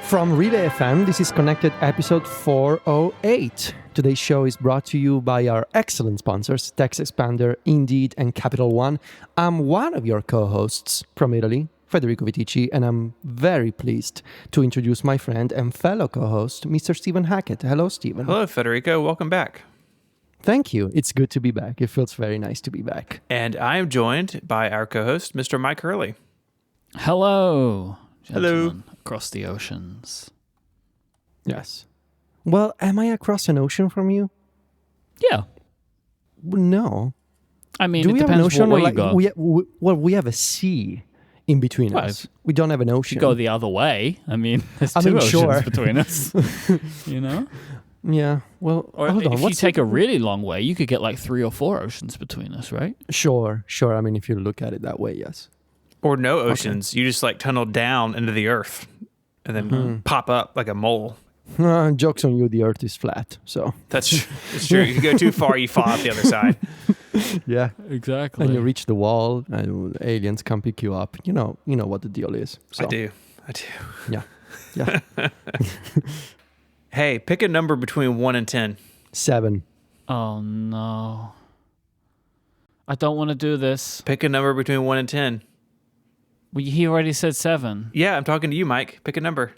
From Relay FM, this is Connected episode 408. Today's show is brought to you by our excellent sponsors, TextExpander, Indeed, and Capital One. I'm one of your co-hosts from Italy, Federico Vitici, and I'm very pleased to introduce my friend and fellow co-host, Mr. Stephen Hackett. Hello, Stephen. Hello, Federico. Welcome back. Thank you. It's good to be back. It feels very nice to be back. And I am joined by our co-host, Mr. Mike Hurley. Hello, Hello. gentlemen across the oceans. Yes. Well, am I across an ocean from you? Yeah. No. I mean, Do it we have an depends ocean? what way Or you go. we have a sea in between Well, us. We don't have an ocean. You go the other way. I mean, there's two oceans sure. between us. You know? Yeah. Well, Or hold on. if you take a really long way, you could get like 3 or 4 oceans between us, right? Sure. I mean, if you look at it that way, yes. Or no oceans. Okay. You just like tunnel down into the earth and then pop up like a mole. Joke's on you, the earth is flat. So That's true. If you go too far, you fall out the other side. Yeah. Exactly. And you reach the wall and aliens come pick you up. You know what the deal is. So. I do. Yeah. Hey, pick a number between 1 and 10. 7. Oh, no. I don't want to do this. Pick a number between 1 and 10. Well, he already said 7. Yeah, I'm talking to you, Mike. Pick a number.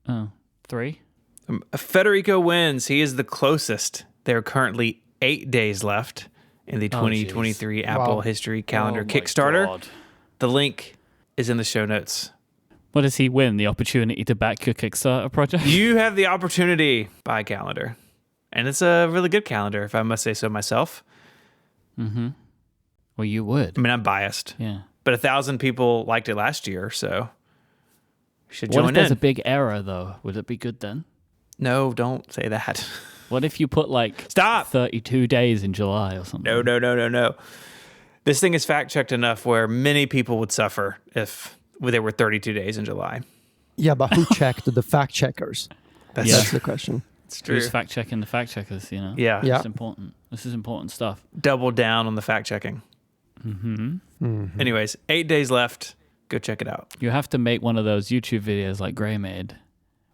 Oh, 3? Federico wins. He is the closest. There are currently 8 days left in the 2023 Apple History Calendar Kickstarter. God. The link is in the show notes. What does he win? The opportunity to back your Kickstarter project? You have the opportunity. Buy a calendar. And it's a really good calendar, if I must say so myself. Mm-hmm. Well, you would. I mean, I'm biased. Yeah. But 1,000 people liked it last year, so you should What join if there's in. a big error, though? Would it be good then? No, don't say that. What if you put like Stop! 32 days in July or something? No. This thing is fact-checked enough where many people would suffer if there were 32 days in July. Yeah, but who checked the fact checkers? That's the question. It's true. Who's fact-checking the fact-checkers, you know? Yeah. Yeah. It's important. This is important stuff. Double down on the fact-checking. Mm-hmm. Anyways, 8 days left. Go check it out. You have to make one of those YouTube videos like Gray made.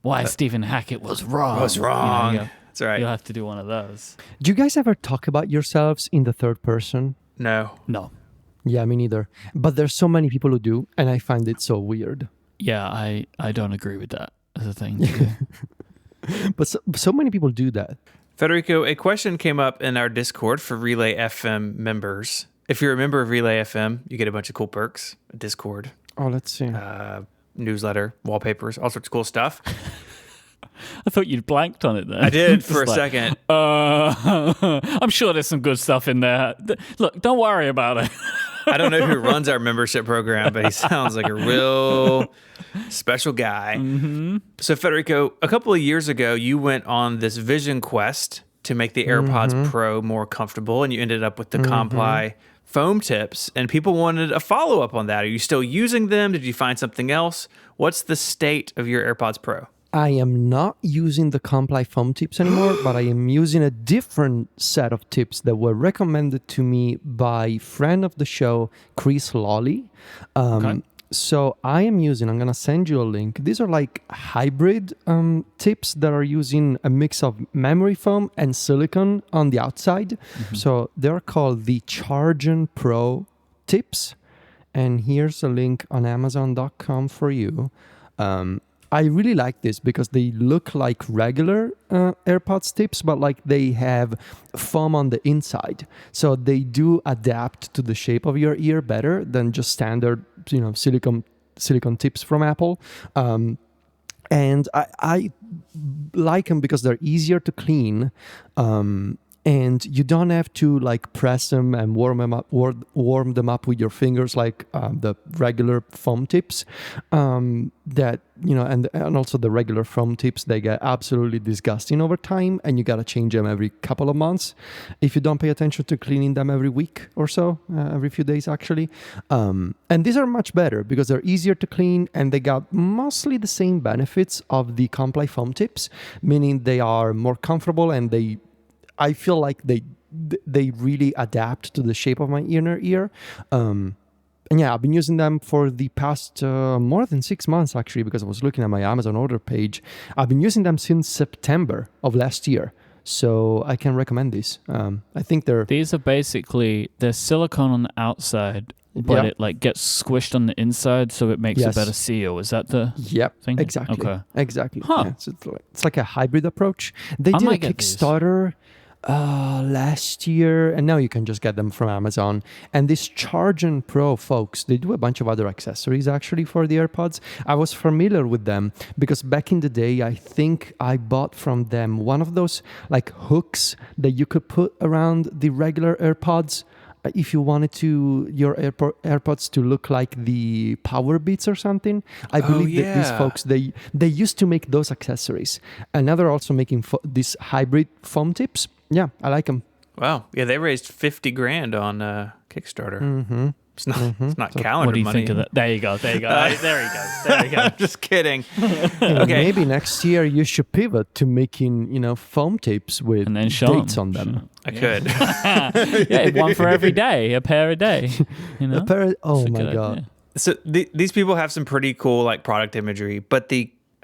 Why Stephen Hackett was wrong. Was wrong. You know, That's right. you'll have to do one of those. Do you guys ever talk about yourselves in the third person? No. No. Yeah, me neither. But there's so many people who do, and I find it so weird. Yeah, I don't agree with that as a thing to do. But so many people do that. Federico, a question came up in our Discord for Relay FM members. If you're a member of Relay FM, you get a bunch of cool perks. A Discord, Oh, let's see. newsletter, wallpapers, all sorts of cool stuff. I thought you'd blanked on it then. I did Just for a like, second. I'm sure there's some good stuff in there. Look, don't worry about it. I don't know who runs our membership program, but he sounds like a real special guy. Mm-hmm. So, Federico, a couple of years ago, you went on this vision quest to make the AirPods Pro more comfortable, and you ended up with the Comply foam tips, and people wanted a follow-up on that. Are you still using them? Did you find something else? What's the state of your AirPods Pro? I am not using the Comply foam tips anymore, but I am using a different set of tips that were recommended to me by friend of the show, Chris Lawley. Okay. So I'm going to send you a link. These are like hybrid tips that are using a mix of memory foam and silicone on the outside. So they're called the Chargen Pro tips. And here's a link on Amazon.com for you. I really like this because they look like regular AirPods tips, but like they have foam on the inside. So they do adapt to the shape of your ear better than just standard, silicone tips from Apple. And I like them because they're easier to clean. And you don't have to like press them and warm them up with your fingers like the regular foam tips. That and also the regular foam tips, they get absolutely disgusting over time, and you gotta change them every couple of months if you don't pay attention to cleaning them every week or so, every few days actually. And these are much better because they're easier to clean and they got mostly the same benefits of the Comply foam tips, meaning they are more comfortable and I feel like they really adapt to the shape of my inner ear. And yeah, I've been using them for the past more than 6 months, actually, because I was looking at my Amazon order page. I've been using them since September of last year. So I can recommend these. I think These are basically, they're silicone on the outside, but it like gets squished on the inside, so it makes a better seal. Is that the thing? Exactly. Okay. Exactly. Huh. Yeah, so it's like a hybrid approach. They did a Kickstarter last year, and now you can just get them from Amazon. And this Charge and Pro folks, they do a bunch of other accessories actually for the AirPods. I was familiar with them because back in the day, I think I bought from them one of those like hooks that you could put around the regular AirPods if you wanted your AirPods to look like the Power Beats or something. I believe that these folks, they used to make those accessories. And now they're also making these hybrid foam tips. Yeah, I like them. Wow. Yeah, they raised $50,000 on Kickstarter. Mm-hmm. It's not calendar money. What do you think of that? There you go. There he goes. There he goes. I'm just kidding. Okay. Maybe next year you should pivot to making, foam tips with and then dates on them. I could. Yeah, one for every day, a pair a day. Oh my God. Idea. So these people have some pretty cool like product imagery, but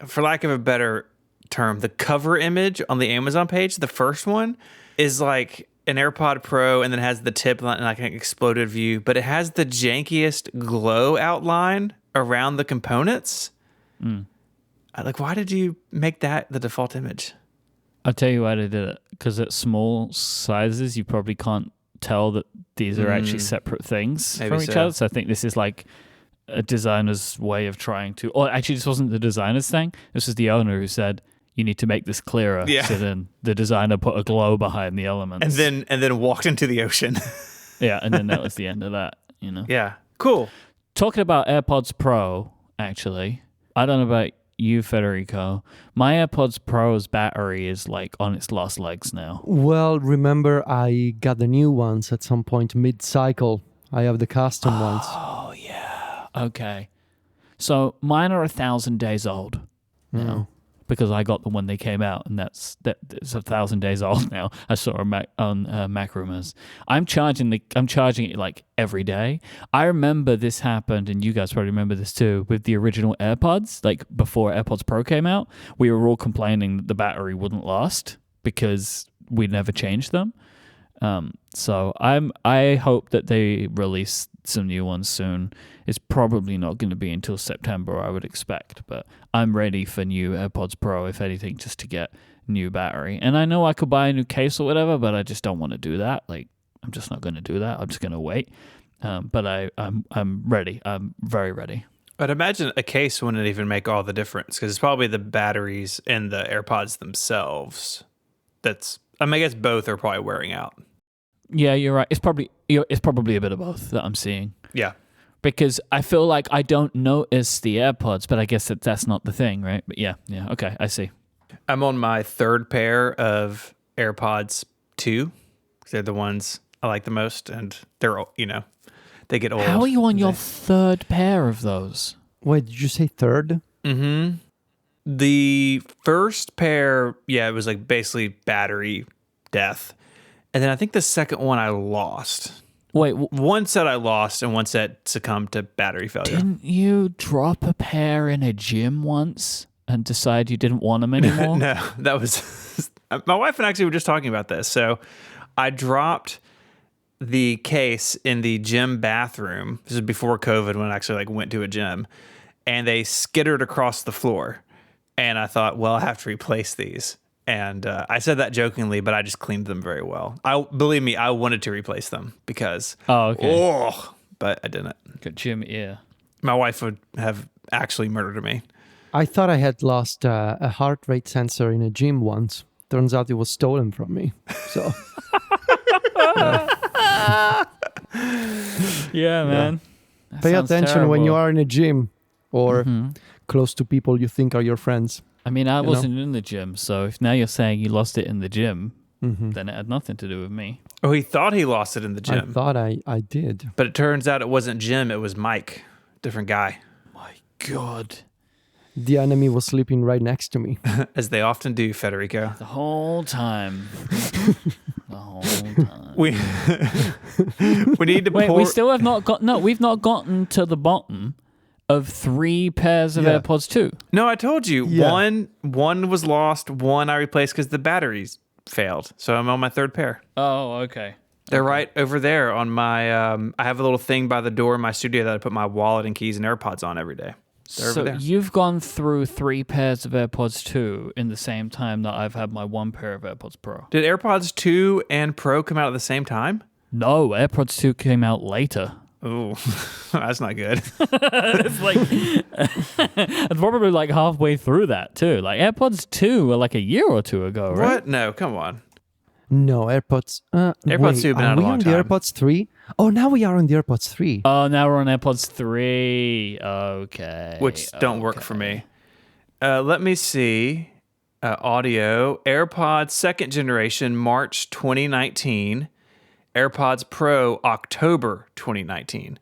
for lack of a better term, the cover image on the Amazon page, the first one, is like an AirPod Pro and then has the tip and like an exploded view, but it has the jankiest glow outline around the components. Like, why did you make that the default image? I'll tell you why they did it. Because at small sizes, you probably can't tell that these are actually separate things from each other. So I think this is like a designer's way of trying to... Or actually, this wasn't the designer's thing. This was the owner who said, you need to make this clearer. Yeah. So then the designer put a glow behind the elements. And then walked into the ocean. Yeah, and then that was the end of that, Yeah, cool. Talking about AirPods Pro, actually, I don't know about you, Federico. My AirPods Pro's battery is like on its last legs now. Well, remember I got the new ones at some point mid-cycle. I have the custom ones. Oh, yeah. Okay. So mine are 1,000 days old now. Because I got them when they came out, and it's 1,000 days old now. I saw on Mac Rumors. I'm charging it like every day. I remember this happened, and you guys probably remember this too, with the original AirPods. Like before AirPods Pro came out, we were all complaining that the battery wouldn't last because we never changed them. So I hope that they release some new ones soon. It's probably not going to be until September, I would expect, but I'm ready for new AirPods Pro, if anything, just to get new battery. And I know I could buy a new case or whatever, but I just don't want to do that. Like, I'm just not going to do that. I'm just going to wait. But I'm ready. I'm very ready. But imagine a case wouldn't even make all the difference because it's probably the batteries and the AirPods themselves. I guess both are probably wearing out. Yeah, you're right. It's probably a bit of both that I'm seeing. Yeah. Because I feel like I don't notice the AirPods, but I guess that's not the thing, right? But yeah, okay, I see. I'm on my third pair of AirPods 2. They're the ones I like the most, and they're, they get old. How are you on your third pair of those? Wait, did you say third? Mm-hmm. The first pair, it was like basically battery death. And then I think the second one I lost. Wait, one set I lost and one set succumbed to battery failure. Didn't you drop a pair in a gym once and decide you didn't want them anymore? No, that was... My wife and I actually were just talking about this. So I dropped the case in the gym bathroom. This is before COVID when I actually went to a gym. And they skittered across the floor. And I thought, well, I have to replace these. And I said that jokingly, but I just cleaned them very well. Believe me, I wanted to replace them because... Oh, okay. But I didn't. Good gym ear. My wife would have actually murdered me. I thought I had lost a heart rate sensor in a gym once. Turns out it was stolen from me. So... Yeah, man. Pay attention when you are in a gym or close to people you think are your friends. I mean, I wasn't in the gym, so if now you're saying you lost it in the gym, then it had nothing to do with me. Oh, he thought he lost it in the gym. I thought I did. But it turns out it wasn't Jim, it was Mike. Different guy. My God. The enemy was sleeping right next to me. As they often do, Federico. The whole time. The whole time. We need to Wait, pour... we still have not got... No, we've not gotten to the bottom of 3 pairs of AirPods 2. No, I told you. Yeah. One was lost. One I replaced because the batteries failed. So I'm on my 3rd pair. Oh, okay. They're right over there on my... I have a little thing by the door in my studio that I put my wallet and keys and AirPods on every day. They're over So there. you've gone through 3 pairs of AirPods 2 in the same time that I've had my 1 pair of AirPods Pro. Did AirPods 2 and Pro come out at the same time? No, AirPods 2 came out later. Ooh, that's not good. It's like it's probably like halfway through that too. Like AirPods 2 were like a year or 2 ago, right? What? No, come on. No, AirPods. AirPods 2 have been out a long Are we on time. the AirPods 3? Oh, now we are on the AirPods 3. Oh, now we're on AirPods 3. Okay. Which don't work for me. Let me see. Audio. AirPods 2nd generation, March 2019. AirPods Pro, October 2019.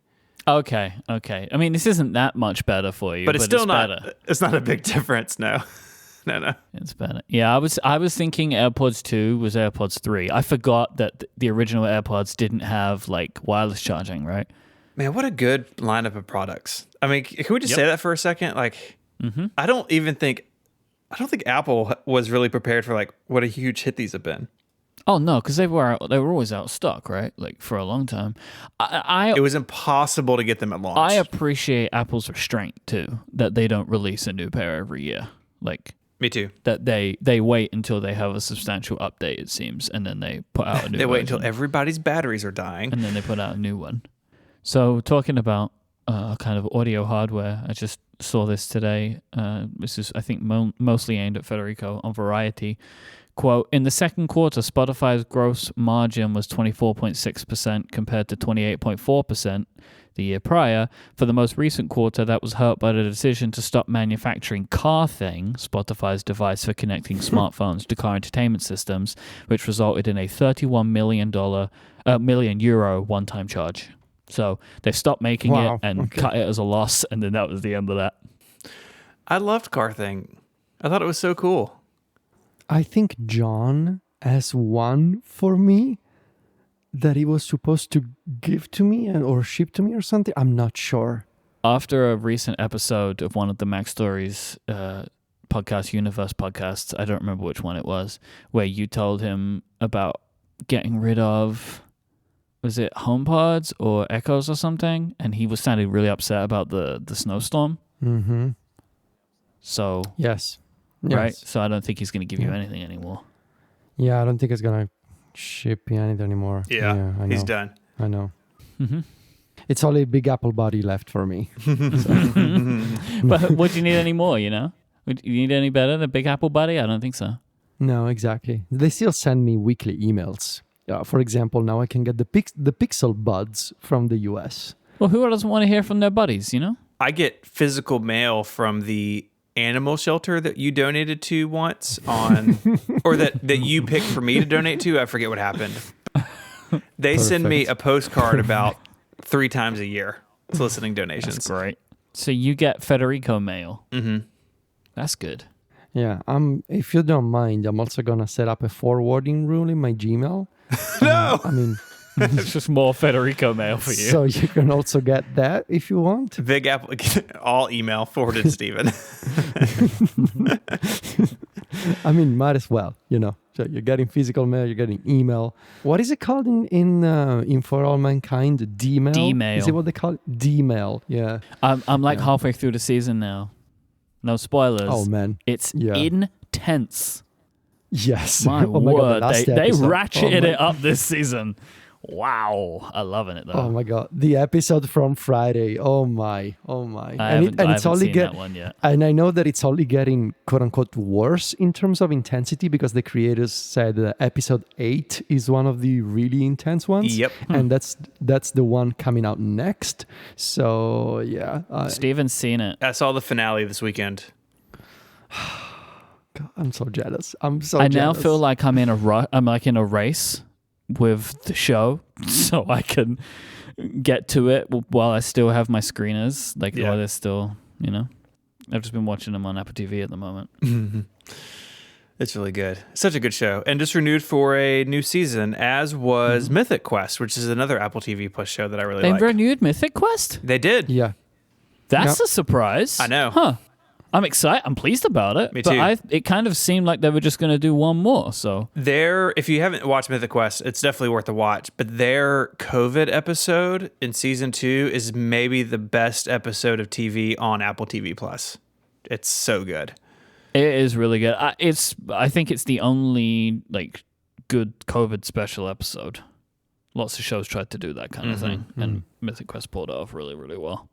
Okay. I mean, this isn't that much better for you, But it's still not. better. It's not a big difference. No. No. It's better. Yeah, I was thinking AirPods 2 was AirPods 3. I forgot that the original AirPods didn't have like wireless charging, right? Man, what a good lineup of products. I mean, can we just say that for a second? Like, I don't think Apple was really prepared for like what a huge hit these have been. Oh no, because they were always out of stock, right? Like for a long time. It was impossible to get them at launch. I appreciate Apple's restraint too, that they don't release a new pair every year. Like Me too. that they wait until they have a substantial update, it seems, and then they put out a new. They wait version, until everybody's batteries are dying. and then they put out a new one. So talking about kind of audio hardware, I just saw this today. This is, I think, mostly aimed at Federico on Variety. Quote, in the second quarter, Spotify's gross margin was 24.6% compared to 28.4% the year prior. For the most recent quarter, that was hurt by the decision to stop manufacturing CarThing, Spotify's device for connecting smartphones to car entertainment systems, which resulted in a €31 million one-time charge. So they stopped making it and cut it as a loss, and then that was the end of that. I loved CarThing. I thought it was so cool. I think John has one for me that he was supposed to give to me or ship to me or something. I'm not sure. After a recent episode of one of the Mac Stories podcast, Universe podcasts, I don't remember which one it was, where you told him about getting rid of, was it HomePods or Echoes or something? And he was sounding really upset about the snowstorm. Mm-hmm. So, Yes. right? So I don't think he's going to give you anything anymore. Yeah, I don't think it's going to ship me anything anymore. Yeah, I know. he's done. I know. Mm-hmm. It's only Big Apple body left for me. But would you need any more, you know? Would you need any better than Big Apple Buddy? I don't think so. No, exactly. They still send me weekly emails. For example, now I can get the Pixel Buds from the US. Well, who doesn't want to hear from their buddies, you know? I get physical mail from the animal shelter that you donated to once on, or that you picked for me to donate to. I forget what happened. They send me a postcard about 3 times a year soliciting donations. That's great. So you get Federico mail. Mm-hmm. That's good. Yeah, if you don't mind, I'm also gonna set up a forwarding rule in my Gmail. No! I mean, It's just more Federico mail for you. so you can also get that if you want. Big Apple, all email forwarded to Steven. I mean, might as well, you know. So you're getting physical mail, you're getting email. What is it called in For All Mankind? D-mail? D-mail. Is it what they call it? D-mail, yeah. I'm like halfway through the season now. No spoilers. Oh, man. It's Yeah. intense. Yes. My Oh my God, word. the last They episode. ratcheted Oh my- it up this season. Wow. I'm loving it, though. Oh my God. The episode from Friday. Oh my. I haven't seen that one yet. And I know that it's only getting quote unquote worse in terms of intensity because the creators said that episode 8 is one of the really intense ones. Yep. And that's the one coming out next. So yeah. Steven's seen it. I saw the finale this weekend. God, I'm so jealous. I now feel like I'm in a race with the show, so I can get to it while I still have my screeners, like while they're still, I've just been watching them on Apple TV at the moment. It's really good. Such a good show. And just renewed for a new season, as was Mythic Quest, which is another Apple TV Plus show that I really like. They renewed Mythic Quest? They did. Yeah. That's a surprise. I know. Huh. I'm excited. I'm pleased about it. Me too. But it kind of seemed like they were just going to do one more. So If you haven't watched Mythic Quest, it's definitely worth a watch. But their COVID episode in season 2 is maybe the best episode of TV on Apple TV Plus. It's so good. it is really good. I think it's the only like good COVID special episode. Lots of shows tried to do that kind of thing, and Mythic Quest pulled it off really, really well.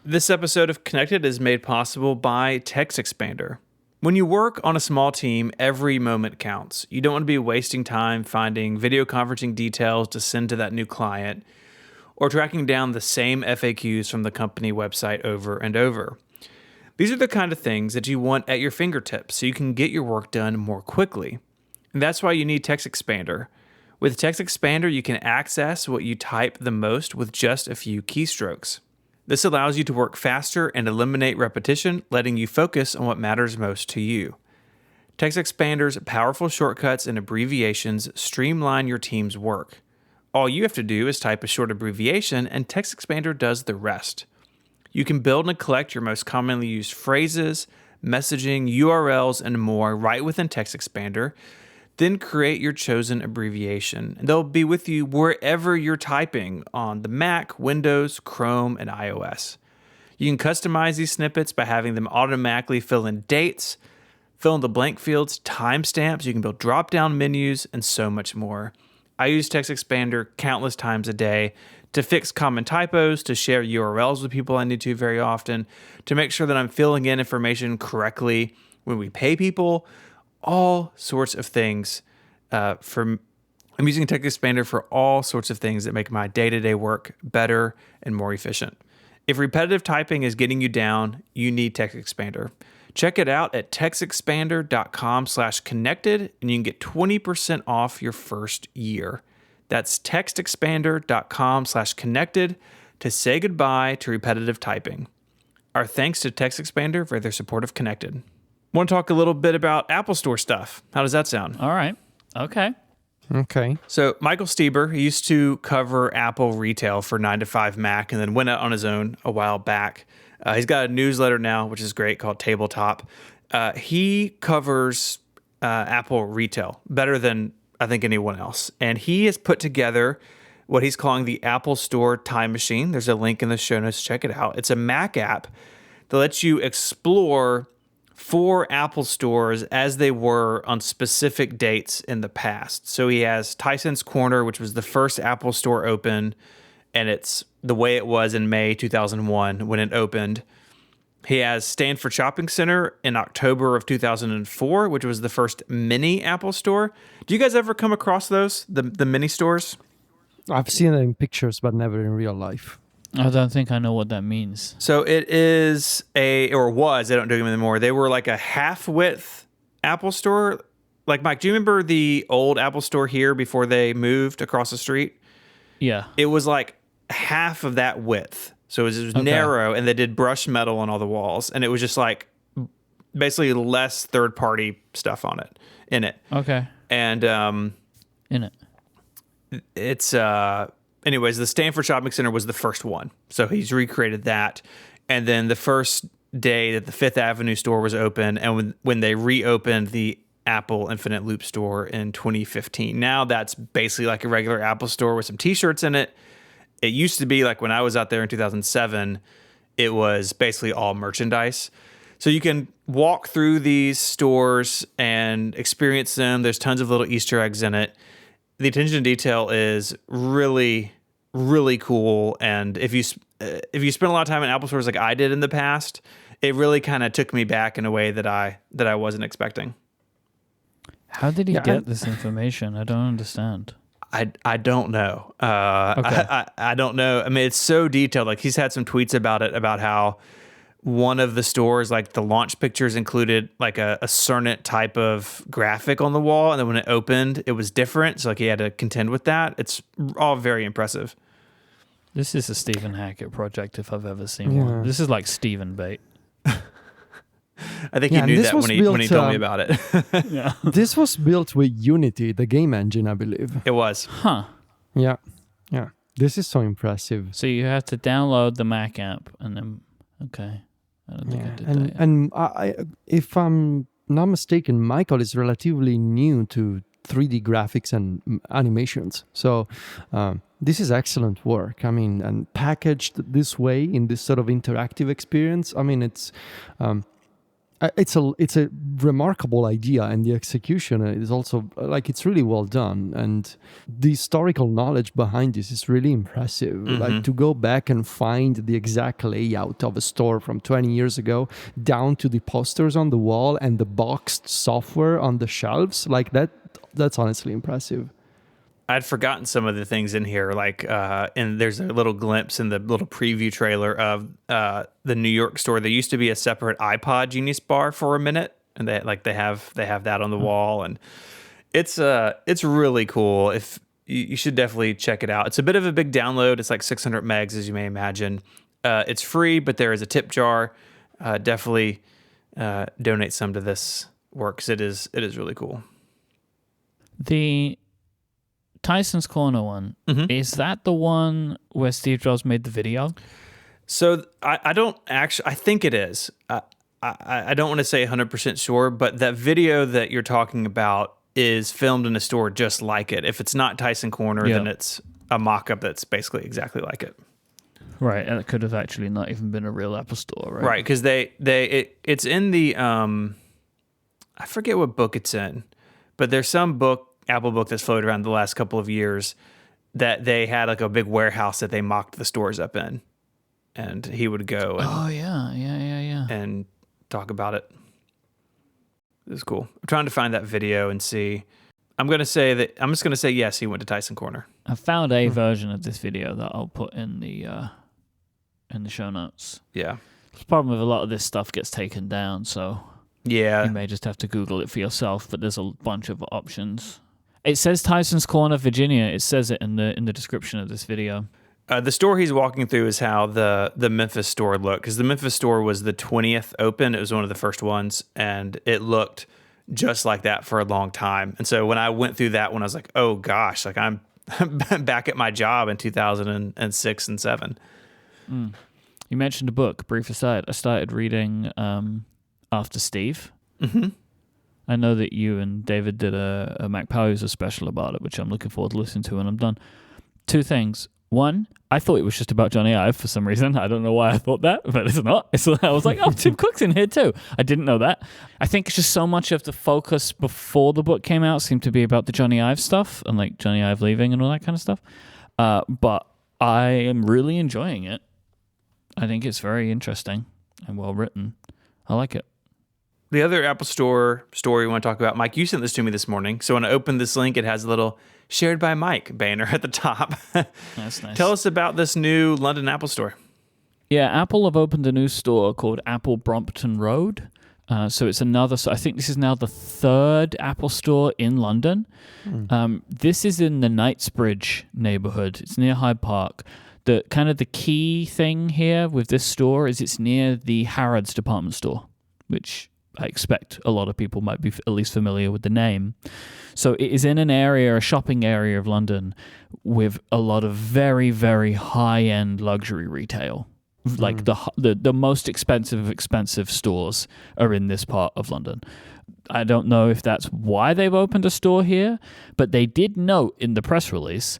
This episode of Connected is made possible by Text Expander. When you work on a small team, every moment counts. You don't want to be wasting time finding video conferencing details to send to that new client or tracking down the same FAQs from the company website over and over. These are the kind of things that you want at your fingertips so you can get your work done more quickly. And that's why you need Text Expander. With Text Expander, you can access what you type the most with just a few keystrokes. This allows you to work faster and eliminate repetition, letting you focus on what matters most to you. Text Expander's powerful shortcuts and abbreviations streamline your team's work. All you have to do is type a short abbreviation, and Text Expander does the rest. You can build and collect your most commonly used phrases, messaging, URLs, and more right within Text Expander. Then create your chosen abbreviation, and they'll be with you wherever you're typing on the Mac, Windows, Chrome, and iOS. You can customize these snippets by having them automatically fill in dates, fill in the blank fields, timestamps. You can build drop-down menus, and so much more. I use Text Expander countless times a day to fix common typos, to share URLs with people I need to very often, to make sure that I'm filling in information correctly when we pay people. All sorts of things. I'm using Text Expander for all sorts of things that make my day-to-day work better and more efficient. If repetitive typing is getting you down, you need Text Expander. Check it out at textexpander.com/connected, and you can get 20% off your first year. That's textexpander.com/connected to say goodbye to repetitive typing. Our thanks to Text Expander for their support of Connected. Want to talk a little bit about Apple Store stuff. How does that sound? All right. Okay. So Michael Stieber, he used to cover Apple retail for 9 to 5 Mac and then went out on his own a while back. He's got a newsletter now, which is great, called Tabletop. He covers Apple retail better than I think anyone else. And he has put together what he's calling the Apple Store Time Machine. There's a link in the show notes. Check it out. It's a Mac app that lets you explore 4 Apple stores as they were on specific dates in the past. So he has Tyson's Corner, which was the first Apple store open, and it's the way it was in May 2001 when it opened. He has Stanford Shopping Center in October of 2004, which was the first mini Apple store. Do you guys ever come across those, the mini stores? I've seen it in pictures, but never in real life. I don't think I know what that means. So it is they don't do them anymore. They were like a half-width Apple store. Like, Mike, do you remember the old Apple store here before they moved across the street? Yeah. It was like half of that width. So it was narrow, and they did brushed metal on all the walls. And it was just like basically less third-party stuff in it. Okay. And In it. it's... Anyways, the Stanford Shopping Center was the first one. So he's recreated that. And then the first day that the Fifth Avenue store was open, and when they reopened the Apple Infinite Loop store in 2015. Now that's basically like a regular Apple store with some t-shirts in it. It used to be like when I was out there in 2007, it was basically all merchandise. So you can walk through these stores and experience them. There's tons of little Easter eggs in it. The attention to detail is really, really cool. And if you spend a lot of time in Apple stores like I did in the past, it really kind of took me back in a way that I wasn't expecting. How did he get this information? I don't understand. I don't know. Okay. I don't know. I mean, it's so detailed. Like, he's had some tweets about it, about how one of the stores, like the launch pictures included like a Cernet type of graphic on the wall. And then when it opened, it was different. So like he had to contend with that. It's all very impressive. This is a Stephen Hackett project if I've ever seen one. This is like Stephen bait. I think Yeah, you and knew this that was when he told me built, about it. Yeah. This was built with Unity, the game engine, I believe. It was. Huh. Yeah, yeah. This is so impressive. So you have to download the Mac app and then okay. I don't think I Yeah, did and that yet. and if I'm not mistaken, Michael is relatively new to 3D graphics and animations. So this is excellent work. I mean, and packaged this way in this sort of interactive experience. I mean, it's a remarkable idea, and the execution is also like it's really well done, and the historical knowledge behind this is really impressive. Like to go back and find the exact layout of a store from 20 years ago down to the posters on the wall and the boxed software on the shelves, like that's honestly impressive. I'd forgotten some of the things in here, like, and there's a little glimpse in the little preview trailer of the New York store. There used to be a separate iPod Genius bar for a minute, and they have that on the wall, and it's really cool. If you should definitely check it out. It's a bit of a big download. It's like 600 megs, as you may imagine. It's free, but there is a tip jar. Definitely donate some to this work, 'cause it is really cool. The Tyson's Corner one, is that the one where Steve Jobs made the video? So I don't actually, I think it is. I don't want to say 100% sure, but that video that you're talking about is filmed in a store just like it. If it's not Tyson Corner, then it's a mock-up that's basically exactly like it. Right, and it could have actually not even been a real Apple store, right? Right, because it's in the, I forget what book it's in, but there's some Apple book that's floated around the last couple of years that they had like a big warehouse that they mocked the stores up in, and he would go and talk about it. It was cool. I'm trying to find that video and see. I'm just gonna say yes, he went to Tyson Corner. I found a version of this video that I'll put in the show notes. Yeah. The problem with a lot of this stuff gets taken down, so Yeah. you may just have to Google it for yourself, but there's a bunch of options. It says Tyson's Corner, Virginia. It says it in the description of this video. The store he's walking through is how the Memphis store looked, because the Memphis store was the 20th open. It was one of the first ones, and it looked just like that for a long time. And so when I went through that one, I was like, oh gosh, like I'm back at my job in 2006 and 7. You mentioned a book. Brief aside, I started reading After Steve. Mm-hmm. I know that you and David did a Mac Power User special about it, which I'm looking forward to listening to when I'm done. 2 things. One, I thought it was just about Johnny Ive for some reason. I don't know why I thought that, but it's not. I was like, oh, Tim Cook's in here too. I didn't know that. I think it's just so much of the focus before the book came out seemed to be about the Johnny Ive stuff and like Johnny Ive leaving and all that kind of stuff. But I am really enjoying it. I think it's very interesting and well written. I like it. The other Apple Store story we want to talk about, Mike, you sent this to me this morning. So when I opened this link, it has a little shared by Mike banner at the top. That's nice. Tell us about this new London Apple Store. Yeah, Apple have opened a new store called Apple Brompton Road. So it's another. So I think this is now the 3rd Apple Store in London. This is in the Knightsbridge neighborhood. It's near Hyde Park. The kind of the key thing here with this store is it's near the Harrods department store, which I expect a lot of people might be at least familiar with the name. So it is in an area, a shopping area of London with a lot of very, very high-end luxury retail. Like the most expensive stores are in this part of London. I don't know if that's why they've opened a store here, but they did note in the press release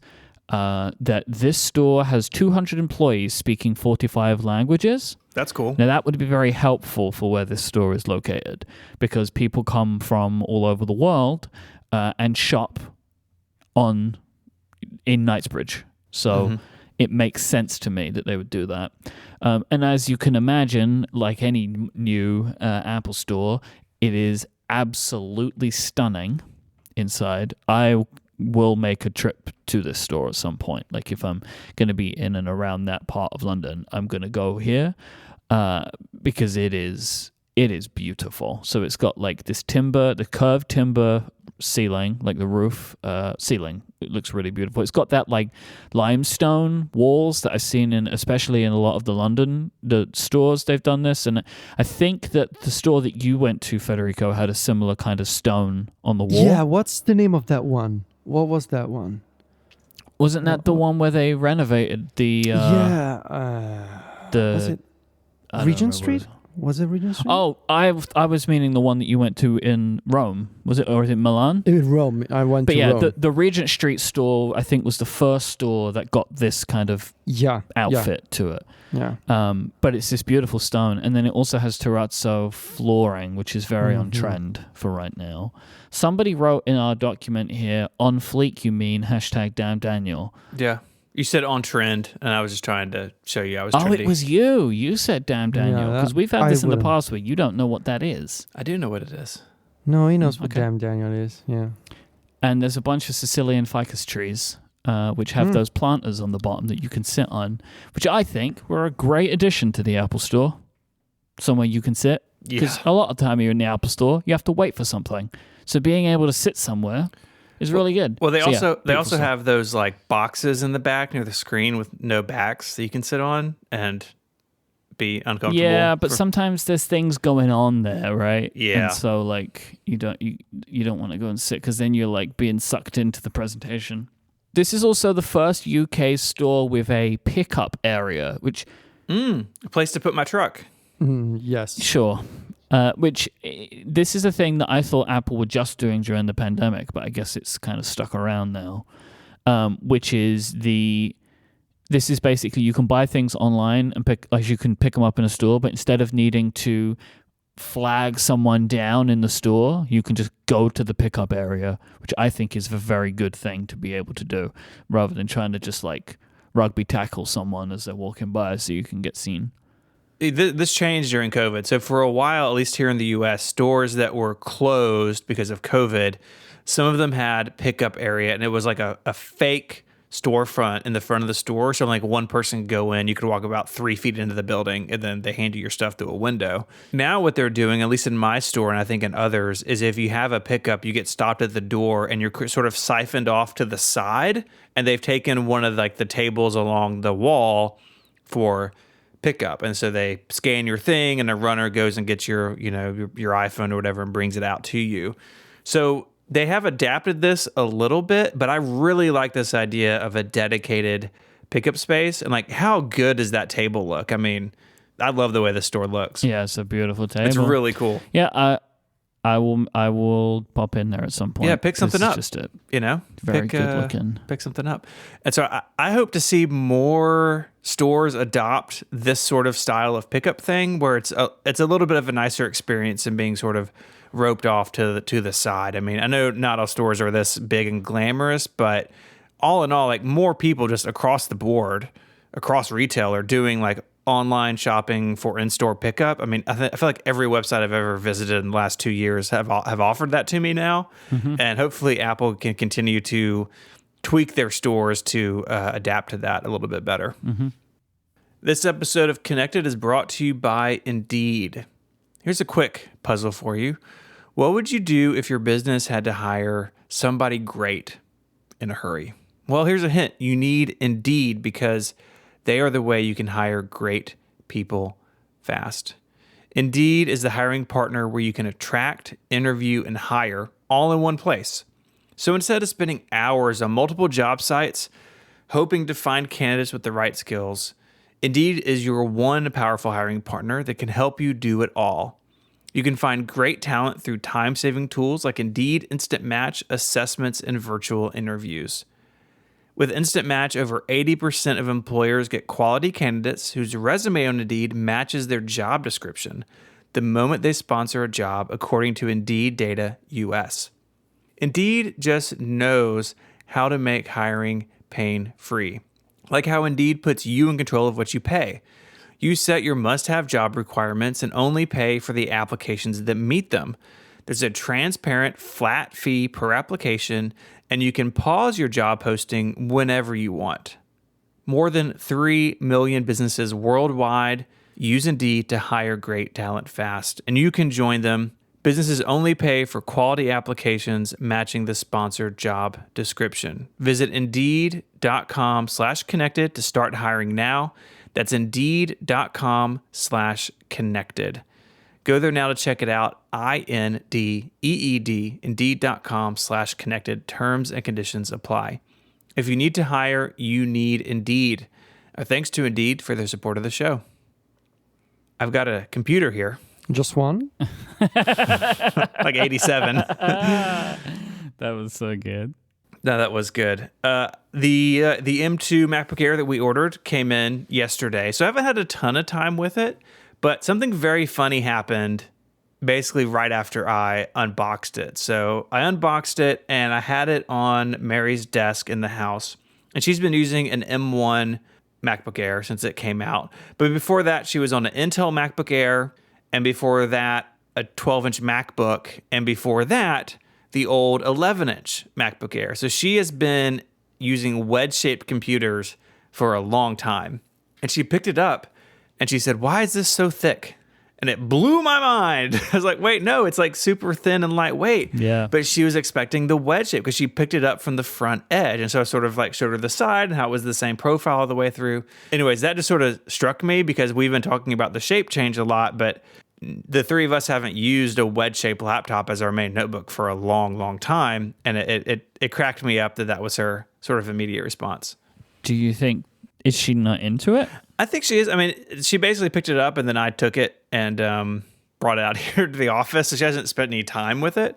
that this store has 200 employees speaking 45 languages. That's cool. Now, that would be very helpful for where this store is located because people come from all over the world and shop in Knightsbridge. So it makes sense to me that they would do that. And as you can imagine, like any new Apple store, it is absolutely stunning inside. I will make a trip to this store at some point. Like if I'm going to be in and around that part of London, I'm going to go here because it is it is beautiful. So it's got like this timber, the curved timber ceiling, like the roof ceiling. It looks really beautiful. It's got that like limestone walls that I've seen especially in a lot of the stores. They've done this, and I think that the store that you went to, Federico, had a similar kind of stone on the wall. Yeah, what's the name of that one? What was that one? Wasn't that the one where they renovated the? Was it Regent Street? Was it Regent Street? Oh, I was meaning the one that you went to in Rome. Was it, or was it Milan? In Rome. I went to Rome. But the Regent Street store, I think, was the first store that got this kind of outfit to it. Yeah. But it's this beautiful stone. And then it also has terrazzo flooring, which is very on trend for right now. Somebody wrote in our document here, on fleek, you mean, #damn Daniel. Yeah. You said on trend, and I was just trying to show you I was trendy. Oh, it was you. You said damn Daniel. Because we've had this in the past where you don't know what that is. I do know what it is. No, he knows what damn Daniel is. Yeah. And there's a bunch of Sicilian ficus trees, which have those planters on the bottom that you can sit on, which I think were a great addition to the Apple Store. Somewhere you can sit. Because a lot of the time you're in the Apple Store, you have to wait for something. So being able to sit somewhere is really good. Well, they also have those like boxes in the back near the screen with no backs that you can sit on and be uncomfortable. Yeah, but sometimes there's things going on there, right? Yeah. And so like you don't want to go and sit because then you're like being sucked into the presentation. This is also the first UK store with a pickup area, which a place to put my truck. Yes. Sure. Which this is a thing that I thought Apple were just doing during the pandemic, but I guess it's kind of stuck around now. Which is this is basically you can buy things online and you can pick them up in a store, but instead of needing to flag someone down in the store, you can just go to the pickup area, which I think is a very good thing to be able to do, rather than trying to just like rugby tackle someone as they're walking by so you can get seen. This changed during COVID. So for a while, at least here in the U.S., stores that were closed because of COVID, some of them had pickup area, and it was like a fake storefront in the front of the store. So like one person could go in, you could walk about 3 feet into the building, and then they hand you your stuff through a window. Now what they're doing, at least in my store, and I think in others, is if you have a pickup, you get stopped at the door, and you're sort of siphoned off to the side, and they've taken one of like the tables along the wall for pickup, and so they scan your thing, and a runner goes and gets your iPhone or whatever and brings it out to you. So they have adapted this a little bit, but I really like this idea of a dedicated pickup space. And like, how good does that table look? I mean, I love the way the store looks. Yeah, it's a beautiful table. It's really cool. Yeah, I will pop in there at some point. Yeah, pick something up. Just very good looking. Pick something up. And so I hope to see more stores adopt this sort of style of pickup thing, where it's a little bit of a nicer experience than being sort of roped off to the side. I mean, I know not all stores are this big and glamorous, but all in all, like more people just across the board, across retail, are doing like online shopping for in-store pickup. I mean, I feel like every website I've ever visited in the last 2 years have offered that to me now. And hopefully Apple can continue to tweak their stores to adapt to that a little bit better. This episode of Connected is brought to you by Indeed. Here's a quick puzzle for you. What would you do if your business had to hire somebody great in a hurry? Well, here's a hint. You need Indeed, because they are the way you can hire great people fast. Indeed is the hiring partner where you can attract, interview, and hire all in one place. So instead of spending hours on multiple job sites hoping to find candidates with the right skills, Indeed is your one powerful hiring partner that can help you do it all. You can find great talent through time-saving tools like Indeed Instant Match, assessments, and virtual interviews. With Instant Match, over 80% of employers get quality candidates whose resume on Indeed matches their job description the moment they sponsor a job, according to Indeed Data US. Indeed just knows how to make hiring pain-free. Like how Indeed puts you in control of what you pay. You set your must-have job requirements and only pay for the applications that meet them. There's a transparent, flat fee per application, and you can pause your job posting whenever you want. More than 3 million businesses worldwide Use Indeed to hire great talent fast, and you can join them. Businesses only pay for quality applications matching the sponsored job description. Visit Indeed.com/connected to start hiring now. That's Indeed.com/connected. Go there now to check it out. INDEED, Indeed.com/connected. Terms and conditions apply. If you need to hire, you need Indeed. Thanks to Indeed for their support of the show. I've got a computer here. Just one? Like 87. That was so good. No, that was good. The M2 MacBook Air that we ordered came in yesterday. So I haven't had a ton of time with it, but something very funny happened basically right after I unboxed it. So I unboxed it and I had it on Mary's desk in the house. And she's been using an M1 MacBook Air since it came out. But before that, she was on an Intel MacBook Air. And before that, a 12-inch MacBook. And before that, the old 11-inch MacBook Air. So she has been using wedge-shaped computers for a long time. And she picked it up and she said, "Why is this so thick?" And it blew my mind. I was like, wait, no, it's like super thin and lightweight. Yeah. But she was expecting the wedge shape because she picked it up from the front edge. And so I sort of like showed her the side and how it was the same profile all the way through. Anyways, that just sort of struck me because we've been talking about the shape change a lot, but the three of us haven't used a wedge-shaped laptop as our main notebook for a long, long time. And it cracked me up that was her sort of immediate response. Do you think, is she not into it? I think she is. I mean, she basically picked it up and then I took it and brought it out here to the office. So she hasn't spent any time with it.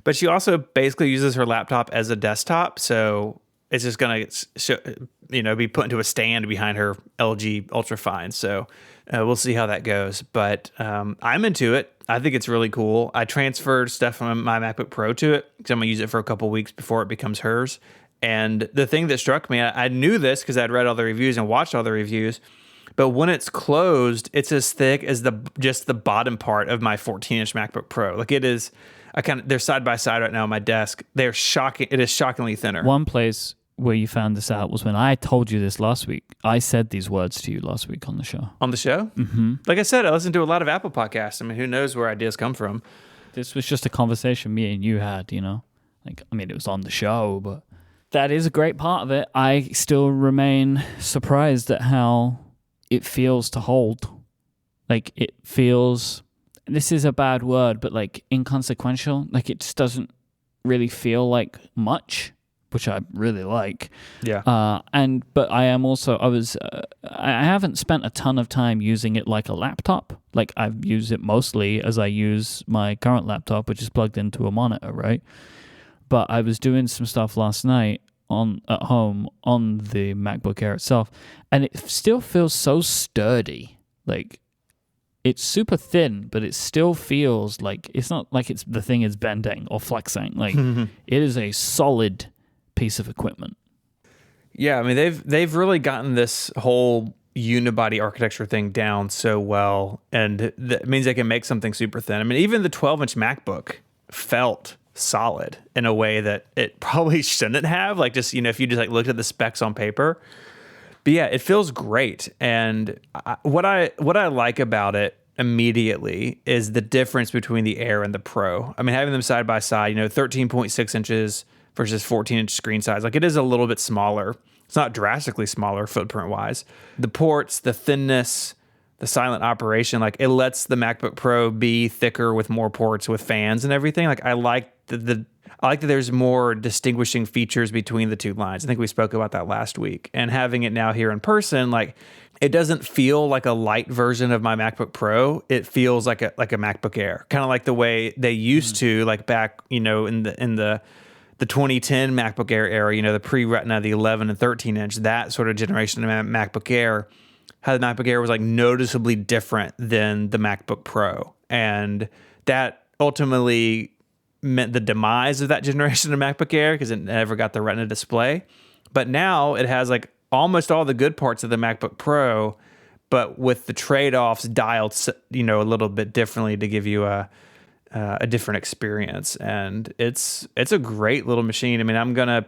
But she also basically uses her laptop as a desktop. So it's just going to be put into a stand behind her LG Ultrafine. So we'll see how that goes. But I'm into it. I think it's really cool. I transferred stuff from my MacBook Pro to it because I'm going to use it for a couple weeks before it becomes hers. And the thing that struck me, I knew this because I'd read all the reviews and watched all the reviews, but when it's closed, it's as thick as just the bottom part of my 14-inch MacBook Pro. Like it is, they're side by side right now on my desk. They're shocking. It is shockingly thinner. One place where you found this out was when I told you this last week. I said these words to you last week on the show. On the show? Mm-hmm. Like I said, I listen to a lot of Apple podcasts. I mean, who knows where ideas come from? This was just a conversation me and you had, Like, I mean, it was on the show, but that is a great part of it. I still remain surprised at how it feels to hold. Like, it feels, this is a bad word, but like inconsequential. Like, it just doesn't really feel like much, which I really like. Yeah. But I haven't spent a ton of time using it like a laptop. Like, I've used it mostly as I use my current laptop, which is plugged into a monitor, right? But I was doing some stuff last night at home on the MacBook Air itself, and it still feels so sturdy. Like, it's super thin, but it still feels like it's not like the thing is bending or flexing. Like it is a solid piece of equipment. Yeah, I mean they've really gotten this whole unibody architecture thing down so well, and that means they can make something super thin. I mean, even the 12-inch MacBook felt solid in a way that it probably shouldn't have. Like, just if you just like looked at the specs on paper. But yeah, it feels great. And what I like about it immediately is the difference between the Air and the Pro. I mean, having them side by side, 13.6 inches versus 14-inch screen size. Like, it is a little bit smaller. It's not drastically smaller footprint-wise. The ports, the thinness, the silent operation, like, it lets the MacBook Pro be thicker with more ports, with fans and everything. Like, I like I like that there's more distinguishing features between the two lines. I think we spoke about that last week. And having it now here in person, like, it doesn't feel like a light version of my MacBook Pro. It feels like a MacBook Air, kind of like the way they used to, like back, in the 2010 MacBook Air era, the pre-Retina, the 11 and 13 inch, that sort of generation of MacBook Air. How the MacBook Air was like noticeably different than the MacBook Pro, and that ultimately meant the demise of that generation of MacBook Air because it never got the Retina display. But now it has like almost all the good parts of the MacBook Pro, but with the trade-offs dialed, a little bit differently to give you a different experience. And it's a great little machine. I mean, I'm gonna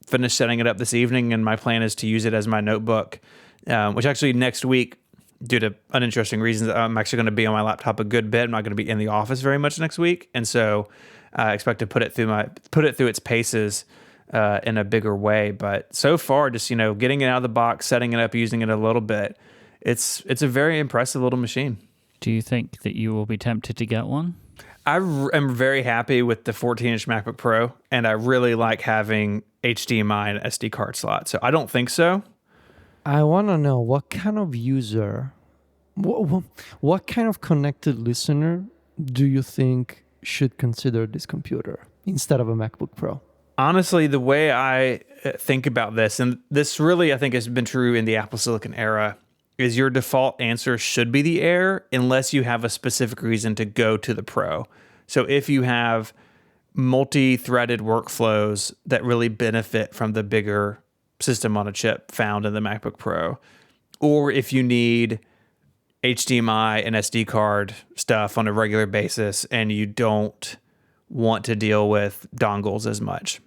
finish setting it up this evening, and my plan is to use it as my notebook. Which actually next week due to uninteresting reasons, I'm actually going to be on my laptop a good bit. I'm not going to be in the office very much next week, and so I expect to put it through its paces in a bigger way. But so far, just getting it out of the box, setting it up, using it a little bit, it's a very impressive little machine. Do you think that you will be tempted to get one? I am very happy with the 14-inch MacBook Pro, and I really like having HDMI and SD card slot. So I don't think so. I want to know what kind of user, what kind of connected listener do you think should consider this computer instead of a MacBook Pro? Honestly, the way I think about this, and this really I think has been true in the Apple Silicon era, is your default answer should be the Air unless you have a specific reason to go to the Pro. So if you have multi-threaded workflows that really benefit from the bigger system on a chip found in the MacBook Pro, or if you need HDMI and SD card stuff on a regular basis and you don't want to deal with dongles as much.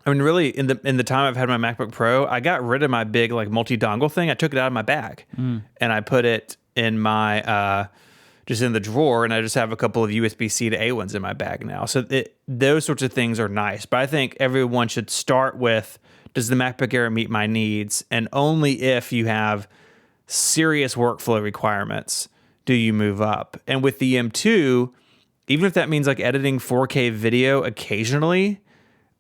I mean, really, in the time I've had my MacBook Pro, I got rid of my big multi-dongle thing. I took it out of my bag and I put it in my just in the drawer, and I just have a couple of USB-C to A ones in my bag now. So those sorts of things are nice. But I think everyone should start with, does the MacBook Air meet my needs? And only if you have serious workflow requirements do you move up. And with the M2, even if that means editing 4K video occasionally,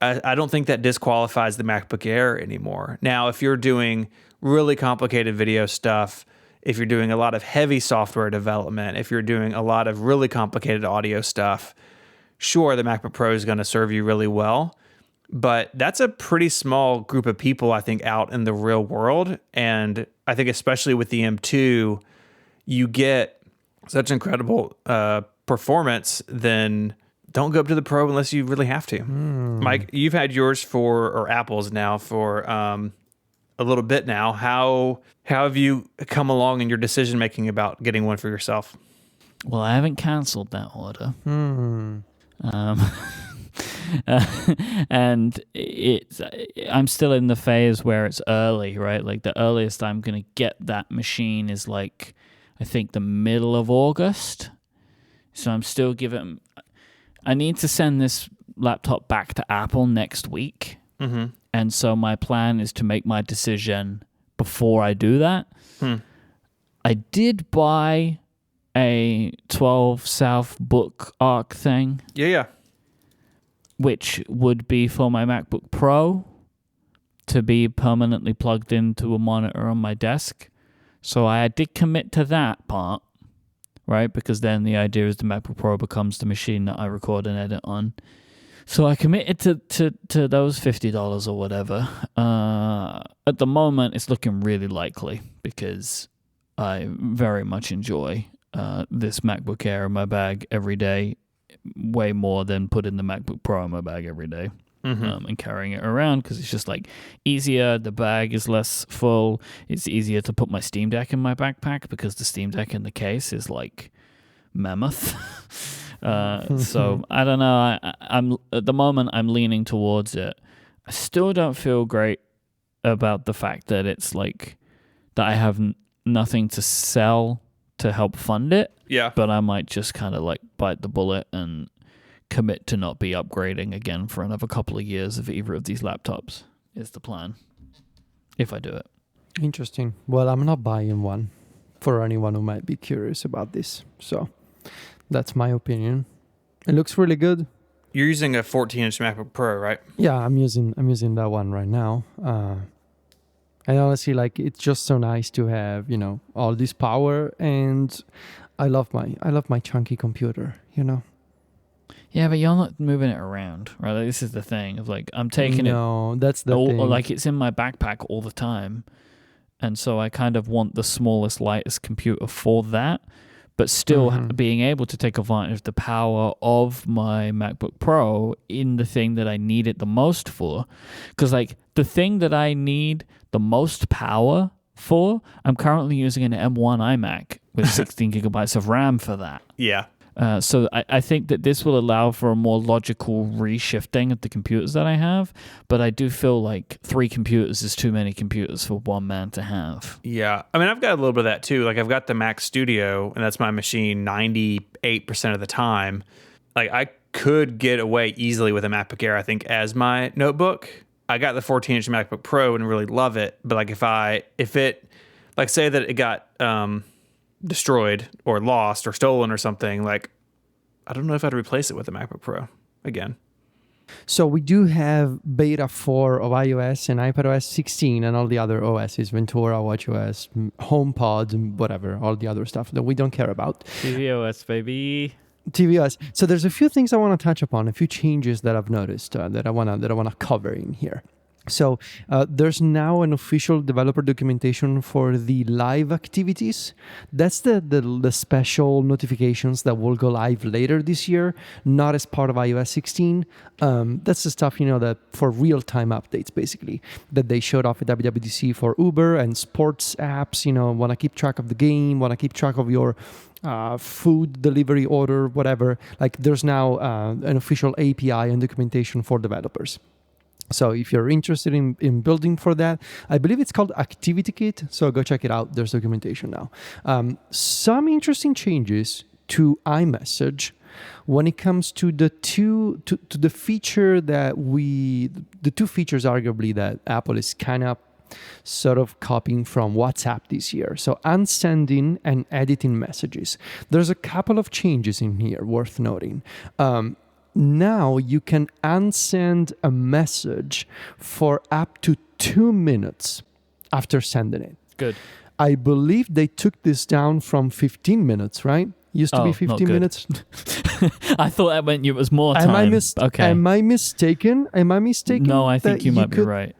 I don't think that disqualifies the MacBook Air anymore. Now, if you're doing really complicated video stuff, if you're doing a lot of heavy software development, if you're doing a lot of really complicated audio stuff, sure, the MacBook Pro is going to serve you really well. But that's a pretty small group of people, I think, out in the real world. And I think especially with the M2, you get such incredible performance, then don't go up to the Pro unless you really have to. Mike, you've had yours or Apple's now for a little bit now. How have you come along in your decision making about getting one for yourself? Well, I haven't canceled that order. And I'm still in the phase where it's early, right? The earliest I'm going to get that machine is I think the middle of August. So I'm still I need to send this laptop back to Apple next week. Mm-hmm. And so my plan is to make my decision before I do that. I did buy a 12 South Book Arc thing. Yeah. Which would be for my MacBook Pro to be permanently plugged into a monitor on my desk. So I did commit to that part, right? Because then the idea is the MacBook Pro becomes the machine that I record and edit on. So I committed to those $50 or whatever. At the moment, it's looking really likely because I very much enjoy this MacBook Air in my bag every day, way more than putting the MacBook Pro in my bag every day. And carrying it around because it's just easier. The bag is less full. It's easier to put my Steam Deck in my backpack because the Steam Deck in the case is mammoth. So I don't know. I'm at the moment I'm leaning towards it. I still don't feel great about the fact that it's that I have nothing to sell to help fund it. Yeah. But I might just kind of bite the bullet and commit to not be upgrading again for another couple of years of either of these laptops is the plan, if I do it. Interesting. Well, I'm not buying one for anyone who might be curious about this. So that's my opinion. It looks really good. You're using a 14-inch MacBook Pro, right? Yeah, I'm using that one right now. And honestly, it's just so nice to have, all this power, and I love my chunky computer, Yeah, but you're not moving it around, right? This is the thing of I'm taking it. No, that's the thing. It's in my backpack all the time, and so I kind of want the smallest, lightest computer for that, but still being able to take advantage of the power of my MacBook Pro in the thing that I need it the most for, because the thing that I need the most power for, I'm currently using an M1 iMac with 16 gigabytes of RAM for that. Yeah. So I think that this will allow for a more logical reshifting of the computers that I have, but I do feel like 3 computers is too many computers for one man to have. Yeah. I mean, I've got a little bit of that too. Like I've got the Mac Studio, and that's my machine 98% of the time. Like I could get away easily with a MacBook Air, I think, as my notebook. I got the 14-inch MacBook Pro and really love it. But like if it, like say that it got destroyed or lost or stolen or something, like I don't know if I'd replace it with a MacBook Pro again. So we do have beta 4 of iOS and iPadOS 16 and all the other OSs, Ventura, WatchOS, HomePod, and whatever, all the other stuff that we don't care about. tvOS, baby. tvOS. So there's a few things I want to touch upon, a few changes that I've noticed that I wanna cover in here. So there's now an official developer documentation for the live activities. That's the special notifications that will go live later this year, not as part of iOS 16. That's the stuff, that for real-time updates, basically, that they showed off at WWDC for Uber and sports apps, want to keep track of the game, want to keep track of your food delivery order, whatever. Like there's now an official API and documentation for developers. So if you're interested in building for that, I believe it's called ActivityKit. So go check it out. There's documentation now. Some interesting changes to iMessage when it comes to the two features arguably that Apple is kind of sort of copying from WhatsApp this year. So unsending and editing messages. There's a couple of changes in here worth noting. Now you can unsend a message for up to 2 minutes after sending it. Good. I believe they took this down from 15 minutes, right? Used to be 15 minutes. I thought that meant it was more time. Okay. Am I mistaken? No, I think you might be right.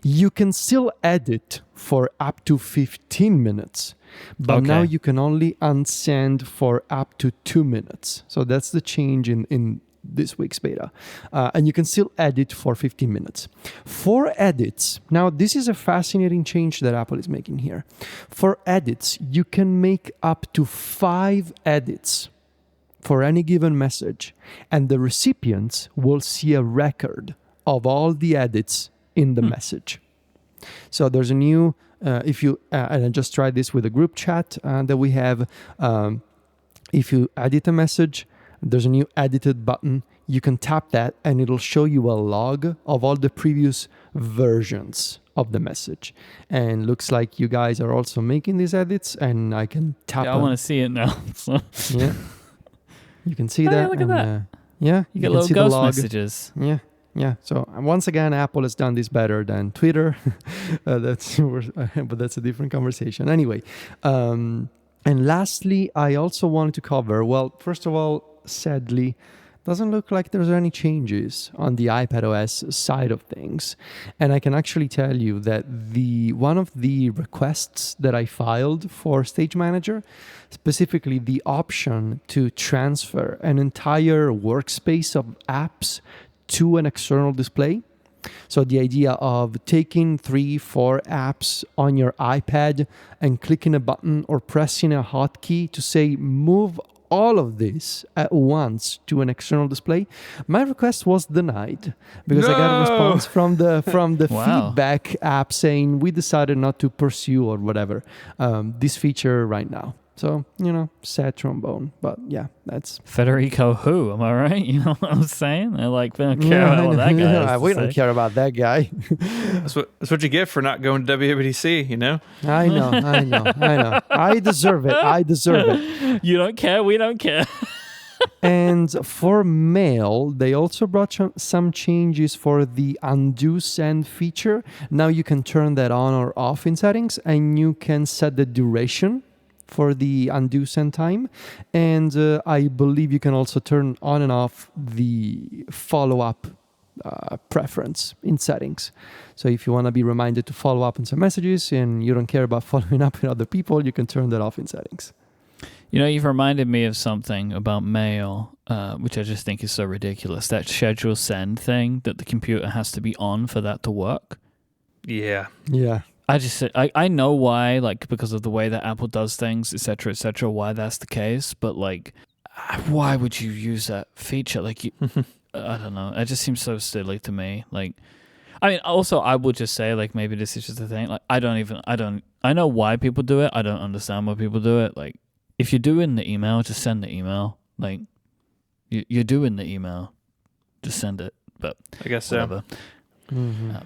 You can still edit for up to 15 minutes. But now you can only unsend for up to 2 minutes. So that's the change in this week's beta. And you can still edit for 15 minutes. For edits, now this is a fascinating change that Apple is making here. For edits, you can make up to 5 edits for any given message. And the recipients will see a record of all the edits in the message. So there's a new... and I just tried this with a group chat that we have. If you edit a message, there's a new edited button. You can tap that and it'll show you a log of all the previous versions of the message. And looks like you guys are also making these edits, and I can tap. Yeah, I want to see it now. So. Yeah, you can see that. Look at that. Yeah, you get little ghost messages. Yeah. Yeah, so once again, Apple has done this better than Twitter. But that's a different conversation. Anyway, and lastly, I also wanted to cover, well, first of all, sadly, doesn't look like there's any changes on the iPadOS side of things. And I can actually tell you that one of the requests that I filed for Stage Manager, specifically the option to transfer an entire workspace of apps to an external display. So the idea of taking 3-4 apps on your iPad and clicking a button or pressing a hotkey to say move all of this at once to an external display. My request was denied because I got a response from the Wow. feedback app saying we decided not to pursue or whatever this feature right now. So, sad trombone. But yeah, that's... Federico who? Am I right? You know what I'm saying? They're like, we don't care about what that guy has to we say. don't care about that guy. That's what you get for not going to WWDC, I know. I deserve it. You don't care, we don't care. And for mail, they also brought some changes for the undo send feature. Now you can turn that on or off in settings, and you can set the duration for the undo send time, and I believe you can also turn on and off the follow-up preference in settings. So if you want to be reminded to follow up on some messages and you don't care about following up with other people, you can turn that off in settings. You've reminded me of something about mail, which I just think is so ridiculous. That schedule send thing that the computer has to be on for that to work. Yeah. Yeah. I know why, like, because of the way that Apple does things, etc., etc., why that's the case, but like, why would you use that feature? Like, I don't know. It just seems so silly to me. Like, I mean, also, I would just say, like, maybe this is just a thing. Like, I know why people do it. I don't understand why people do it. Like, if you're doing the email, just send the email. Like, you're doing the email, just send it. But I guess whatever. so.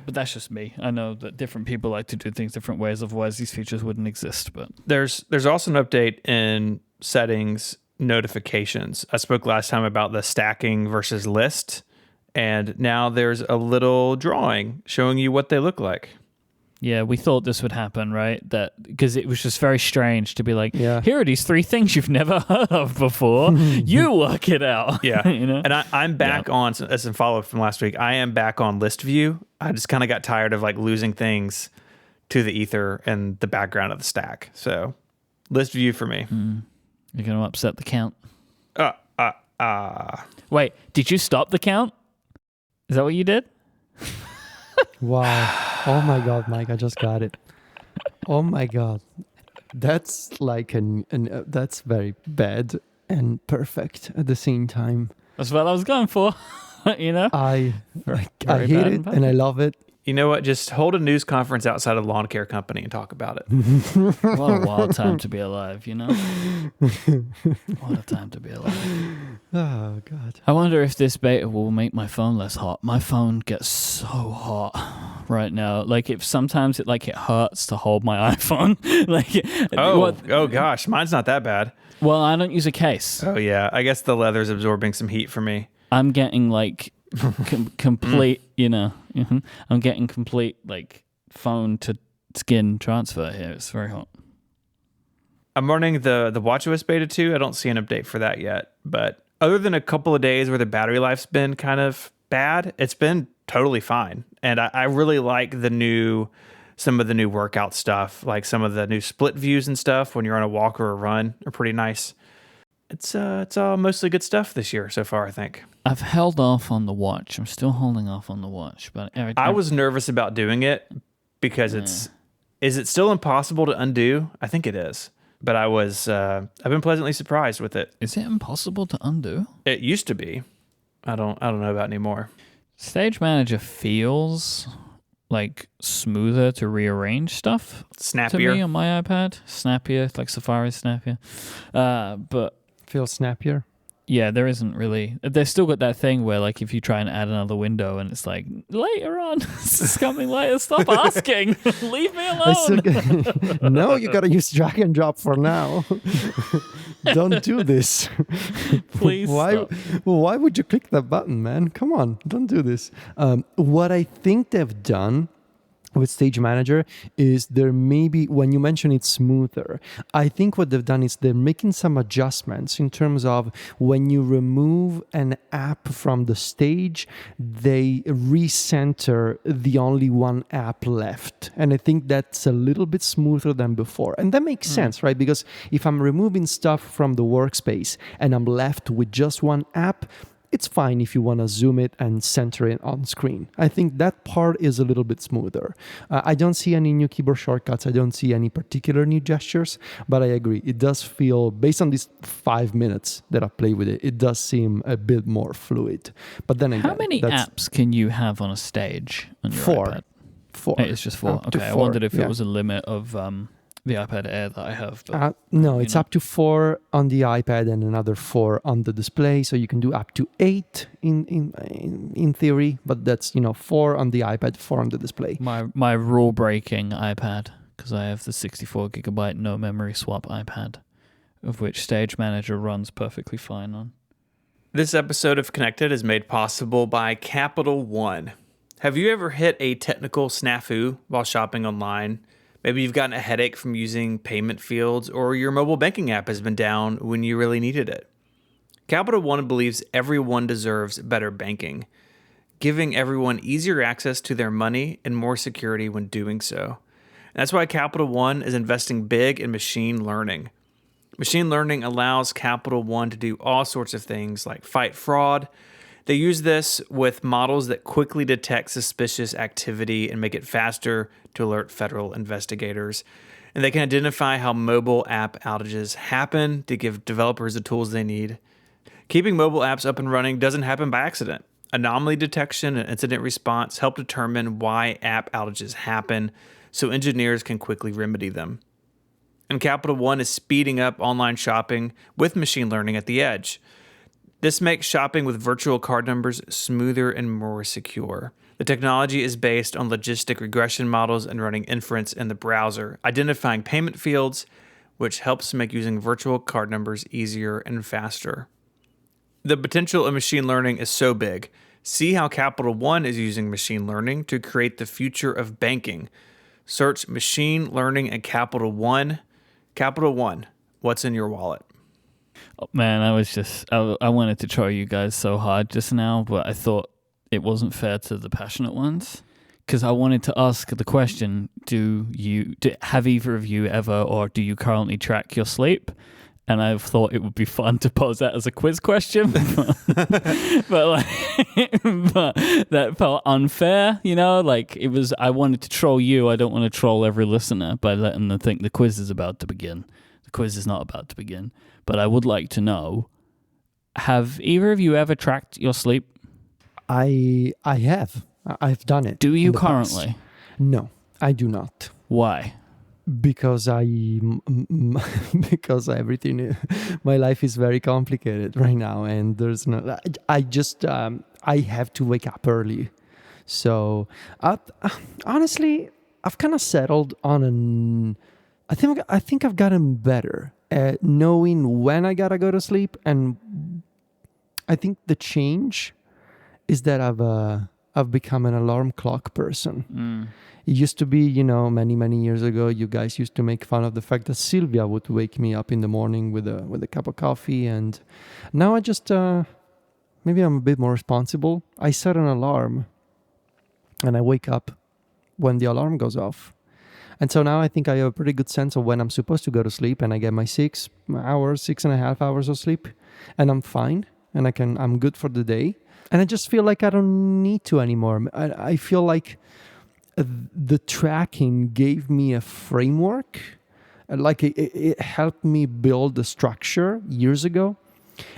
But that's just me. I know that different people like to do things different ways. Otherwise, these features wouldn't exist. But There's also an update in settings notifications. I spoke last time about the stacking versus list, and now there's a little drawing showing you what they look like. yeah, we thought this would happen, right? That because it was just very strange to be like, Yeah. here are these 3 things you've never heard of before. You work it out. Yeah. you know. And I'm back on, as a follow-up from last week, I am back on list view. I just kind of got tired of like losing things to the ether and the background of the stack. So list view for me. You're going to upset the count. Uh, Wait, did you stop the count? Is that what you did? Wow. Oh my God, Mike, I just got it. Oh my God. That's like that's very bad and perfect at the same time. That's what I was going for. you know? I Very hate bad it and I love it. You know what? Just hold a news conference outside a lawn care company and talk about it. What a wild time to be alive, you know? What a time to be alive. Oh God. I wonder if this beta will make my phone less hot. My phone gets so hot right now. Like, if sometimes it hurts to hold my iPhone. Oh gosh, mine's not that bad. Well, I don't use a case. Oh yeah, I guess the leather's absorbing some heat for me. I'm getting like complete, I'm getting complete like phone to skin transfer here. It's very hot. I'm running the watchOS beta 2. I don't see an update for that yet, but other than a couple of days where the battery life's been kind of bad, it's been totally fine. And I really like some of the new workout stuff, like some of the new split views and stuff when you're on a walk or a run are pretty nice. It's all mostly good stuff this year so far, I think. I've held off on the watch. I'm still holding off on the watch, but I was nervous about doing it because is it still impossible to undo? I think it is. But I've been pleasantly surprised with it. Is it impossible to undo? It used to be. I don't know about anymore. Stage Manager feels like smoother to rearrange stuff Snappier. to me on my iPad. Snappier, like Safari snappier. But Feels snappier. yeah, there isn't really. They've still got that thing where, like, if you try and add another window and it's like, later on, it's coming later, stop asking. Leave me alone. No, you gotta use drag and drop for now. Don't do this. Please stop. Why would you click that button, man? Come on, don't do this. What I think they've done with Stage Manager is there maybe, when you mention it's smoother, I think what they've done is they're making some adjustments in terms of when you remove an app from the stage, they recenter the only one app left. And I think that's a little bit smoother than before. And that makes sense, right? Because if I'm removing stuff from the workspace and I'm left with just one app, it's fine if you want to zoom it and center it on screen. I think that part is a little bit smoother. I don't see any new keyboard shortcuts. I don't see any particular new gestures, but I agree. It does feel, based on these 5 minutes that I play with it, it does seem a bit more fluid. But then again, How many apps can you have on a stage on your 4. iPad? 4. It's just 4. Up to Okay, I 4, wondered if yeah. it was a limit of the iPad Air that I have. But, No, it's know. up to 4 on the iPad and another 4 on the display. So you can do up to 8 in theory, but that's 4 on the iPad, 4 on the display. My rule breaking iPad, because I have the 64 gigabyte no memory swap iPad, of which Stage Manager runs perfectly fine on. This episode of Connected is made possible by Capital One. Have you ever hit a technical snafu while shopping online? Maybe you've gotten a headache from using payment fields, or your mobile banking app has been down when you really needed it. Capital One believes everyone deserves better banking, giving everyone easier access to their money and more security when doing so. And that's why Capital One is investing big in machine learning. Machine learning allows Capital One to do all sorts of things like fight fraud, They use this with models that quickly detect suspicious activity and make it faster to alert federal investigators. And they can identify how mobile app outages happen to give developers the tools they need. Keeping mobile apps up and running doesn't happen by accident. Anomaly detection and incident response help determine why app outages happen so engineers can quickly remedy them. And Capital One is speeding up online shopping with machine learning at the edge. This makes shopping with virtual card numbers smoother and more secure. The technology is based on logistic regression models and running inference in the browser, identifying payment fields, which helps make using virtual card numbers easier and faster. The potential of machine learning is so big. See how Capital One is using machine learning to create the future of banking. Search machine learning at Capital One. Capital One, what's in your wallet? Oh, man, I wanted to try you guys so hard just now, but I thought it wasn't fair to the passionate ones. Because I wanted to ask the question, have either of you ever, or do you currently track your sleep? And I thought it would be fun to pose that as a quiz question, but that felt unfair, like it was, I wanted to troll you. I don't want to troll every listener by letting them think the quiz is about to begin. The quiz is not about to begin, but I would like to know, have either of you ever tracked your sleep? I have. I've done it. Do you currently? Past. No, I do not. Why? Because because everything, my life is very complicated right now, and there's no. I just I have to wake up early, so honestly, I've kind of settled on an. I think I've gotten better at knowing when I gotta go to sleep, and I think the change is that I've become an alarm clock person. It used to be, many years ago, you guys used to make fun of the fact that Sylvia would wake me up in the morning with a cup of coffee, and now I just maybe I'm a bit more responsible. I set an alarm, and I wake up when the alarm goes off. And so now I think I have a pretty good sense of when I'm supposed to go to sleep, and I get my 6.5 hours of sleep, and I'm fine, and I'm good for the day. And I just feel like I don't need to anymore. I feel like the tracking gave me a framework, like it helped me build a structure years ago.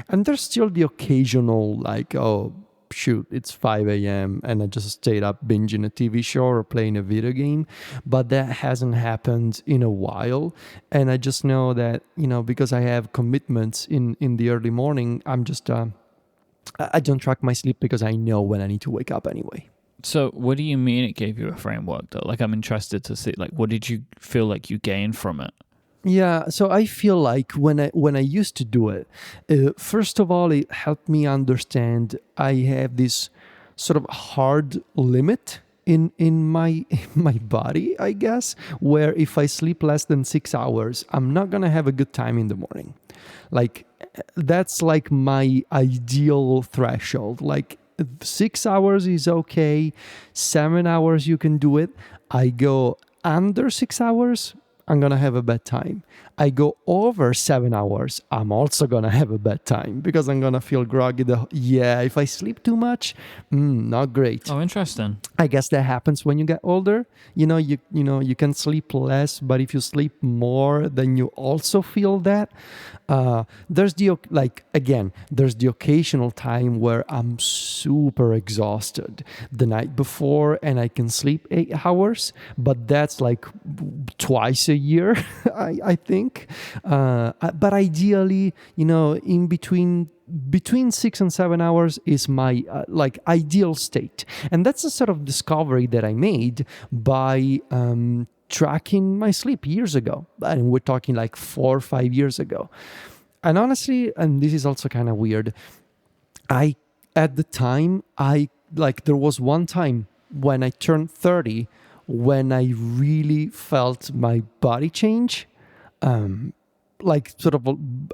And there's still the occasional, like, oh, shoot, it's 5 a.m. and I just stayed up binging a TV show or playing a video game. But that hasn't happened in a while. And I just know that, because I have commitments in the early morning, I'm just, I don't track my sleep because I know when I need to wake up anyway. So what do you mean it gave you a framework, though? Like, I'm interested to see, like, what did you feel like you gained from it? Yeah, so I feel like when I used to do it, first of all, it helped me understand I have this sort of hard limit in my body, I guess, where if I sleep less than 6 hours, I'm not gonna have a good time in the morning. Like, that's like my ideal threshold. Like, 6 hours is okay, 7 hours you can do it. I go under 6 hours, I'm gonna have a bad time. I go over 7 hours, I'm also gonna have a bad time because I'm gonna feel groggy. If I sleep too much, not great. Oh, interesting. I guess that happens when you get older. You can sleep less, but if you sleep more, then you also feel that. There's the occasional time where I'm super exhausted the night before and I can sleep 8 hours, but that's like twice a year, I think. But ideally, in between 6 and 7 hours is my ideal state. And that's a sort of discovery that I made by tracking my sleep years ago. And we're talking like 4 or 5 years ago. And honestly, and this is also kind of weird, at the time, there was one time when I turned 30 when I really felt my body change. Sort of,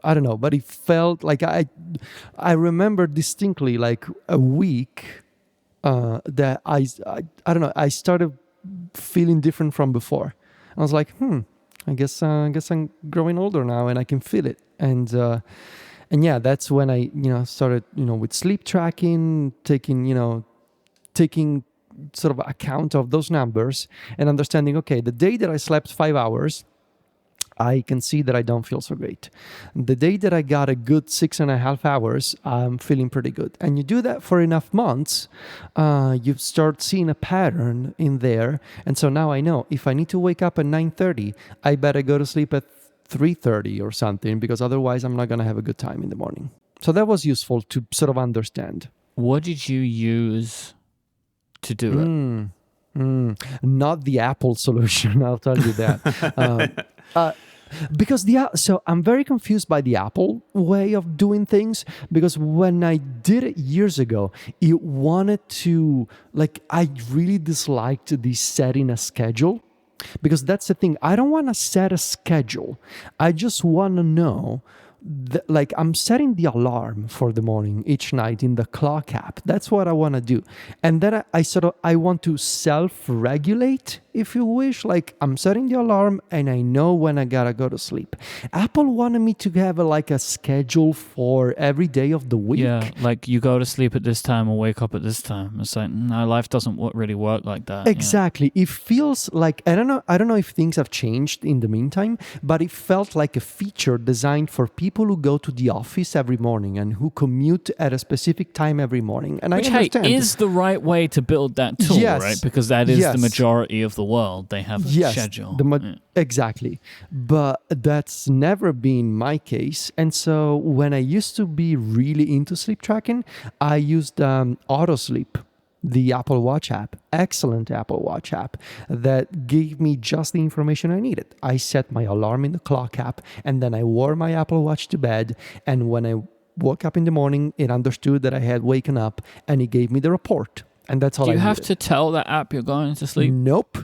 I don't know, but it felt like I remember distinctly like a week that I don't know, I started feeling different from before. I was like, I guess I'm growing older now and I can feel it. And yeah, that's when I, started, with sleep tracking, taking sort of account of those numbers and understanding, okay, the day that I slept 5 hours, I can see that I don't feel so great. The day that I got a good 6.5 hours, I'm feeling pretty good. And you do that for enough months, you start seeing a pattern in there. And so now I know if I need to wake up at 9:30, I better go to sleep at 3:30 or something, because otherwise I'm not going to have a good time in the morning. So that was useful to sort of understand. What did you use to do it? Not the Apple solution, I'll tell you that. Because so I'm very confused by the Apple way of doing things, because when I did it years ago, it wanted to, I really disliked the setting a schedule, because that's the thing. I don't want to set a schedule. I just want to know I'm setting the alarm for the morning each night in the clock app. That's what I want to do. And then I want to self-regulate, if you wish. I'm setting the alarm and I know when I gotta go to sleep. Apple wanted me to have a schedule for every day of the week. Yeah, you go to sleep at this time or wake up at this time. It's like, no, life doesn't really work like that. Exactly. Yeah. It feels like, I don't know if things have changed in the meantime, but it felt like a feature designed for people who go to the office every morning and who commute at a specific time every morning. And which, I understand. Is the right way to build that tool, yes. right? Because that is the majority of the world. They have a schedule. Exactly. But that's never been my case. And so when I used to be really into sleep tracking, I used Auto Sleep, the Apple Watch app, excellent Apple Watch app that gave me just the information I needed. I set my alarm in the clock app, and then I wore my Apple Watch to bed. And when I woke up in the morning, it understood that I had waken up, and it gave me the report. And that's all I needed. Do you have to tell that app you're going to sleep? Nope.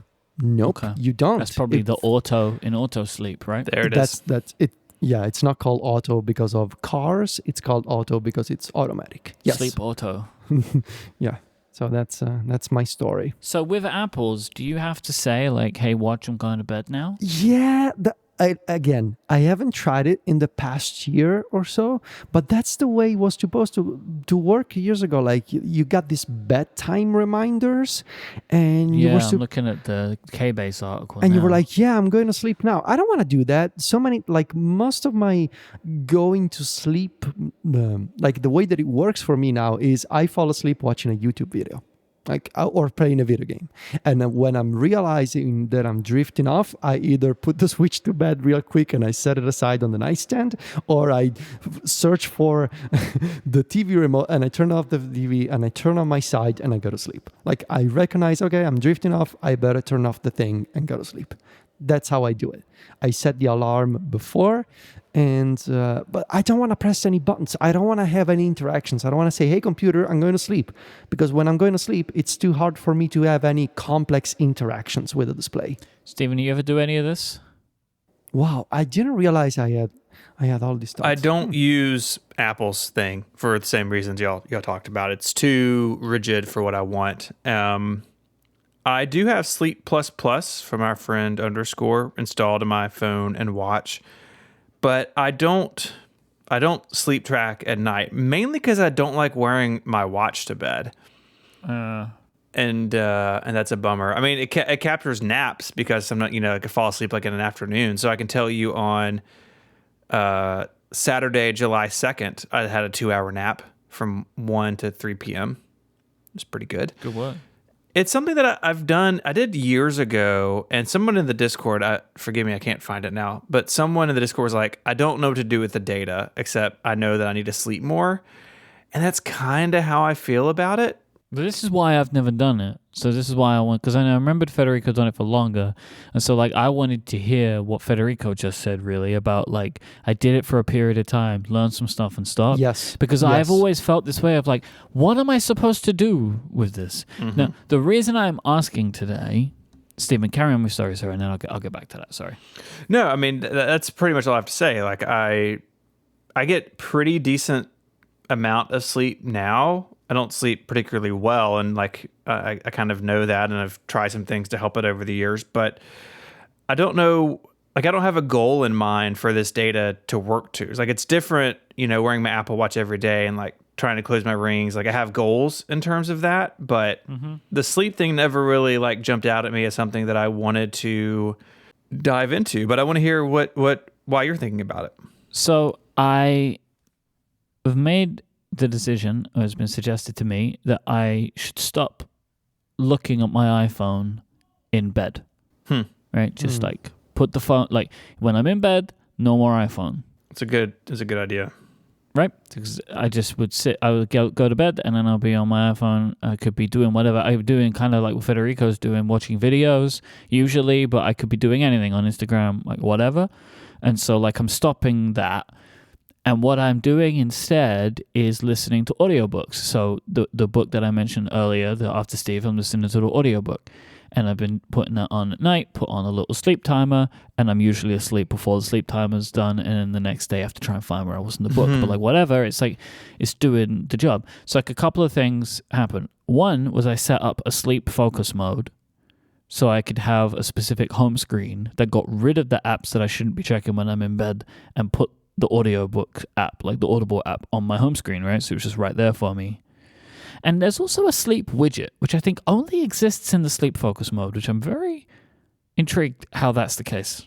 Okay. You don't. That's probably the auto sleep, right? There it is. That's it. Yeah, it's not called auto because of cars. It's called auto because it's automatic. Yes. Sleep auto. Yeah. So that's my story. So with Apples, do you have to say hey, watch, I'm going to bed now? Yeah. I haven't tried it in the past year or so, but that's the way it was supposed to work years ago. You got these bedtime reminders, and you were I'm looking at the K-Base article, and now. You were like, yeah, I'm going to sleep now. I don't want to do that. So many, most of my going to sleep, the way that it works for me now is I fall asleep watching a YouTube video. Or playing a video game. And when I'm realizing that I'm drifting off, I either put the switch to bed real quick and I set it aside on the nightstand, or I search for the TV remote and I turn off the TV and I turn on my side and I go to sleep. I recognize, okay, I'm drifting off, I better turn off the thing and go to sleep. That's how I do it. I set the alarm before, but I don't want to press any buttons. I don't want to have any interactions. I don't want to say, hey, computer, I'm going to sleep. Because when I'm going to sleep, it's too hard for me to have any complex interactions with the display. Steven, you ever do any of this? Wow, I didn't realize I had all this stuff. I don't use Apple's thing for the same reasons y'all talked about. It's too rigid for what I want. I do have Sleep Plus Plus from our friend _ installed in my phone and watch, but I don't sleep track at night, mainly because I don't like wearing my watch to bed, and that's a bummer. I mean, it captures naps because I'm not, I could fall asleep in an afternoon, so I can tell you on Saturday, July 2nd, I had a 2-hour nap from 1 to 3 p.m. It's pretty good. Good work. It's something that I've done. I did years ago, and someone in the Discord, forgive me, I can't find it now, but someone in the Discord was like, I don't know what to do with the data, except I know that I need to sleep more. And that's kind of how I feel about it. But this is why I've never done it. So this is why I want, because I remembered Federico done it for longer. And so I wanted to hear what Federico just said, really, about I did it for a period of time, learn some stuff and stop. Yes. Because I've always felt this way of what am I supposed to do with this? Mm-hmm. Now, the reason I'm asking today, Stephen, carry on with story, and then I'll get back to that. Sorry. No, I mean, that's pretty much all I have to say. I get pretty decent amount of sleep now. I don't sleep particularly well, and I kind of know that, and I've tried some things to help it over the years, but I don't know like I don't have a goal in mind for this data to work to. It's like it's different, wearing my Apple Watch every day and like trying to close my rings. Like I have goals in terms of that, but the sleep thing never really like jumped out at me as something that I wanted to dive into. But I want to hear why you're thinking about it. So I have made the decision, or has been suggested to me, that I should stop looking at my iPhone in bed. Right? Just like put the phone, like when I'm in bed, no more iPhone. It's a good idea. Right? Because I just would I would go to bed and then I'll be on my iPhone. I could be doing whatever. I'm doing kind of like what Federico's doing, watching videos usually, but I could be doing anything on Instagram, like whatever. And so like I'm stopping that. And what I'm doing instead is listening to audiobooks. So the book that I mentioned earlier, the After Steve, I'm listening to the audiobook. And I've been putting that on at night, put on a little sleep timer, and I'm usually asleep before the sleep timer's done, and then the next day I have to try and find where I was in the book. But like whatever, it's like it's doing the job. So like a couple of things happened. One was I set up a sleep focus mode so I could have a specific home screen that got rid of the apps that I shouldn't be checking when I'm in bed and put the audiobook app, like the Audible app, on my home screen, right? So it was just right there for me. And there's also a sleep widget, which I think only exists in the sleep focus mode, which I'm very intrigued how that's the case.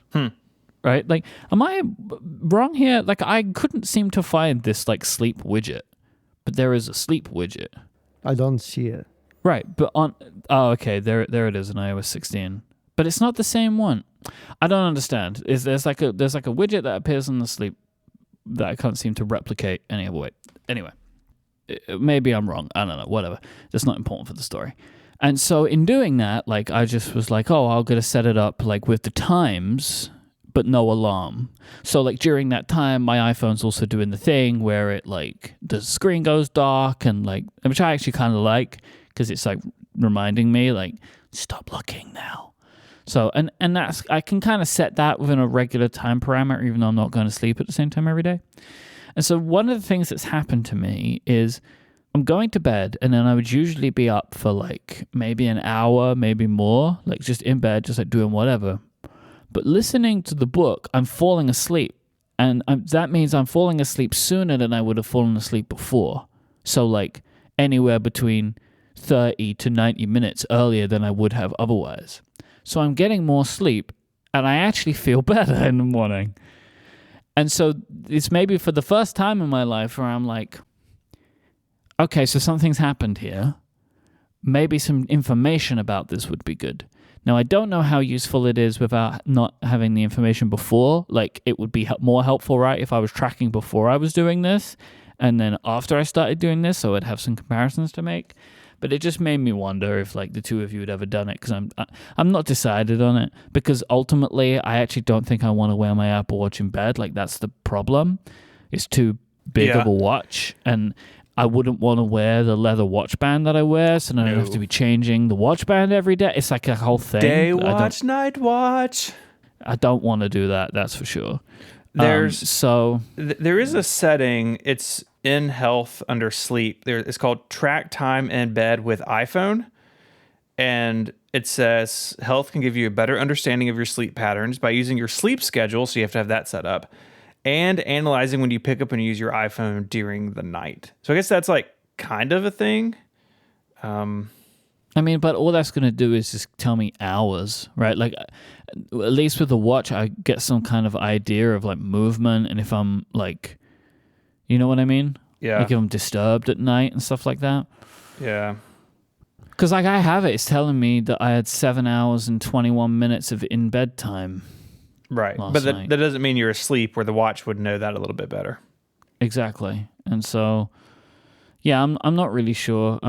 Right? Like, am I wrong here? Like, I couldn't seem to find this, like, sleep widget, but there is a sleep widget. I don't see it. Right, but okay, there it is in iOS 16. But it's not the same one. I don't understand. There's like a widget that appears in the sleep that I can't seem to replicate any other way. Anyway. Maybe I'm wrong. I don't know. Whatever. That's not important for the story. And so in doing that, like I just was like, oh, I'm going to set it up like with the times, but no alarm. So like during that time, my iPhone's also doing the thing where it like the screen goes dark and like, which I actually kind of like because it's like reminding me like, stop looking now. So, and that's, I can kind of set that within a regular time parameter, even though I'm not going to sleep at the same time every day. And so one of the things that's happened to me is I'm going to bed and then I would usually be up for like maybe an hour, maybe more, like just in bed, just like doing whatever. But listening to the book, I'm falling asleep. And that means I'm falling asleep sooner than I would have fallen asleep before. So like anywhere between 30 to 90 minutes earlier than I would have otherwise. So I'm getting more sleep and I actually feel better in the morning. And so it's maybe for the first time in my life where I'm like, okay, so something's happened here. Maybe some information about this would be good. Now, I don't know how useful it is without not having the information before. Like, it would be more helpful, right, if I was tracking before I was doing this, and then after I started doing this, so I'd have some comparisons to make. But it just made me wonder if like the two of you had ever done it, because I'm not decided on it, because ultimately I actually don't think I want to wear my Apple Watch in bed. Like that's the problem. It's too big of a watch, and I wouldn't want to wear the leather watch band that I wear, so then I'd have to be changing the watch band every day. It's like a whole thing. Day watch, night watch. I don't want to do that, that's for sure. There is a setting, it's in health under sleep. It's called track time in bed with iPhone. And it says health can give you a better understanding of your sleep patterns by using your sleep schedule. So you have to have that set up, and analyzing when you pick up and use your iPhone during the night. So I guess that's like kind of a thing. I mean, but all that's going to do is just tell me hours, right? Like, at least with the watch, I get some kind of idea of like movement, and if I'm like, you know what I mean? Yeah. Like if I'm disturbed at night and stuff like that. Yeah. Because like I have it, it's telling me that I had 7 hours and 21 minutes of in-bed time. Right. But that doesn't mean you're asleep, where the watch would know that a little bit better. Exactly. And so, yeah, I'm not really sure.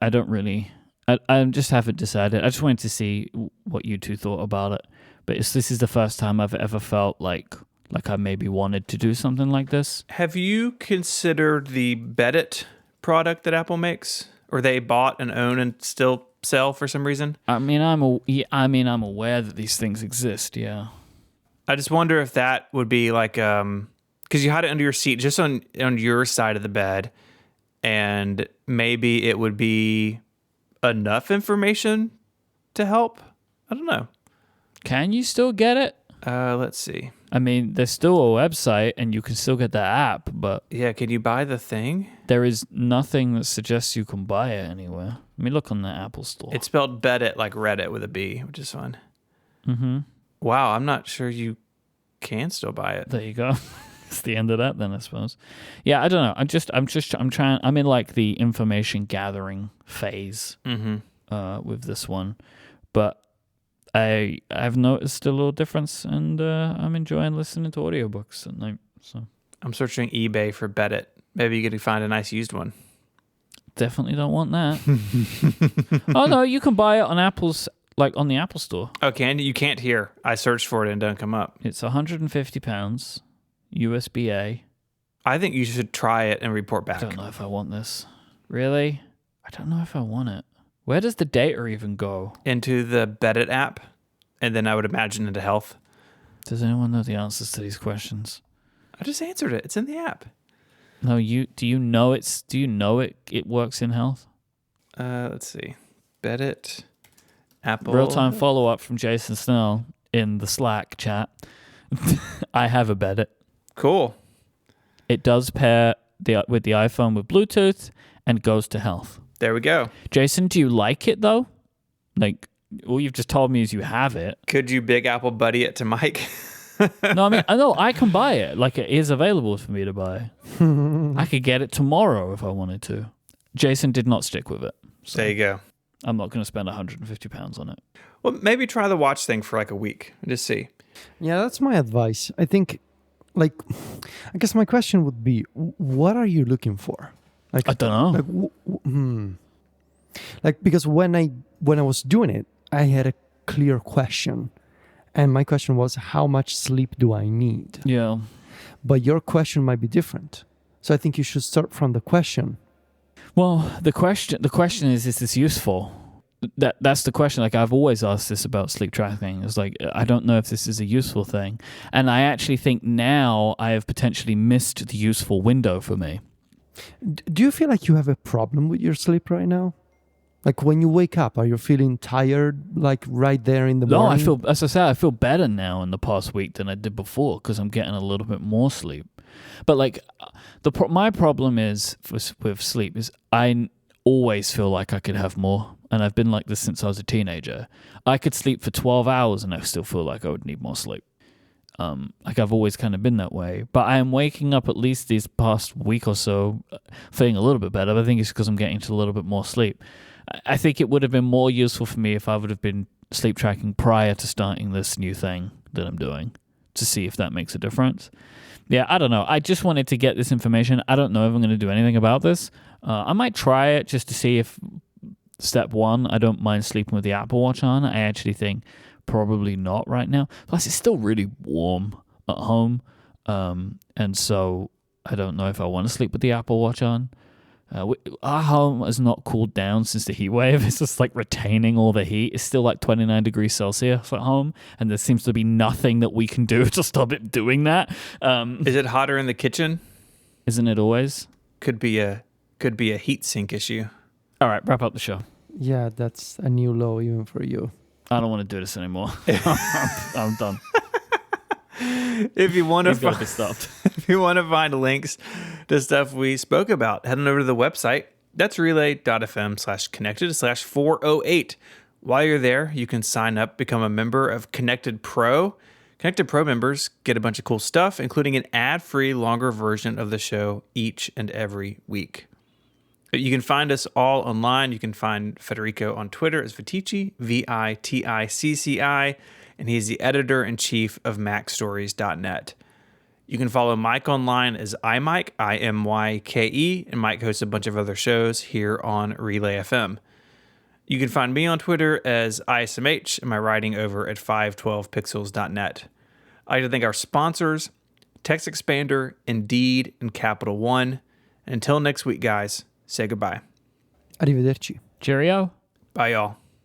I don't really. I just haven't decided. I just wanted to see what you two thought about it. But this is the first time I've ever felt like I maybe wanted to do something like this. Have you considered the Bedit product that Apple makes, or they bought and own and still sell for some reason? I mean, I'm aware that these things exist. Yeah. I just wonder if that would be like, because you had it under your seat, just on your side of the bed, and maybe it would be enough information to help. I don't know. Can you still get it? Let's see. I mean, there's still a website and you can still get the app, but Yeah, can you buy the thing? there is nothing that suggests you can buy it anywhere. Let me look on the Apple Store. It's spelled Beddit like Reddit with a B, which is fun. Mm-hmm. Wow, I'm not sure you can still buy it. There you go. It's the end of that then, I suppose. Yeah, I don't know. I'm in like the information gathering phase with this one, but I've noticed a little difference, and I'm enjoying listening to audiobooks at night. So I'm searching eBay for Beddit. Maybe you could find a nice used one. definitely don't want that. Oh no, you can buy it on Apple's, like on the Apple Store. Oh, can you? You can't hear. I searched for it and it doesn't come up. It's £150, USB-A. I think you should try it and report back. I don't know if I want this. Really? I don't know if I want it. Where does the data even go? Into the Beddit app, and then I would imagine into health. Does anyone know the answers to these questions? I just answered it. It's in the app. No, do you know it works in health? Let's see. Beddit, Apple. Real-time follow-up from Jason Snell in the Slack chat. I have a Beddit. Cool. It does pair with the iPhone with Bluetooth and goes to health. There we go. Jason, do you like it though? Like, all you've just told me is you have it. Could you Big Apple buddy it to Mike? No, I mean, I know I can buy it. Like, it is available for me to buy. I could get it tomorrow if I wanted to. Jason did not stick with it. So There you go. I'm not going to spend £150 on it. Well, maybe try the watch thing for like a week and just see. Yeah, that's my advice. I think, like, I guess my question would be, what are you looking for? Like, I don't know. Like, because when I was doing it, I had a clear question, and my question was, how much sleep do I need? Yeah. But your question might be different, so I think you should start from the question. Well, the question is this useful? That's the question. Like, I've always asked this about sleep tracking. It's like, I don't know if this is a useful thing. And I actually think now I have potentially missed the useful window for me. Do you feel like you have a problem with your sleep right now? Like, when you wake up, are you feeling tired, like right there in the morning? No, as I said, I feel better now in the past week than I did before because I'm getting a little bit more sleep. But like, my problem is with sleep is I always feel like I could have more. And I've been like this since I was a teenager. I could sleep for 12 hours and I still feel like I would need more sleep. Like, I've always kind of been that way. But I am waking up at least these past week or so feeling a little bit better. But I think it's because I'm getting to a little bit more sleep. I think it would have been more useful for me if I would have been sleep tracking prior to starting this new thing that I'm doing to see if that makes a difference. Yeah, I don't know. I just wanted to get this information. I don't know if I'm going to do anything about this. I might try it just to see if, step one, I don't mind sleeping with the Apple Watch on. I actually think probably not right now. Plus, it's still really warm at home. And so I don't know if I want to sleep with the Apple Watch on. Our home has not cooled down since the heat wave. It's just like retaining all the heat. It's still like 29 degrees Celsius at home, and there seems to be nothing that we can do to stop it doing that. Is it hotter in the kitchen? Isn't it always? Could be a heat sink issue. All right, wrap up the show. Yeah, that's a new low even for you. I don't want to do this anymore. I'm done. If you want to find links to stuff we spoke about, head on over to the website. That's relay.fm/connected/408. While you're there, you can sign up, become a member of Connected Pro. Connected Pro members get a bunch of cool stuff, including an ad-free, longer version of the show each and every week. You can find us all online. You can find Federico on Twitter as Viticci, Viticci, and he's the editor-in-chief of MacStories.net. You can follow Mike online as iMike, IMYKE, and Mike hosts a bunch of other shows here on Relay FM. You can find me on Twitter as ISMH, and my writing over at 512pixels.net. I'd like to thank our sponsors, Text Expander, Indeed, and Capital One. Until next week, guys, say goodbye. Arrivederci. Cheerio. Bye, y'all.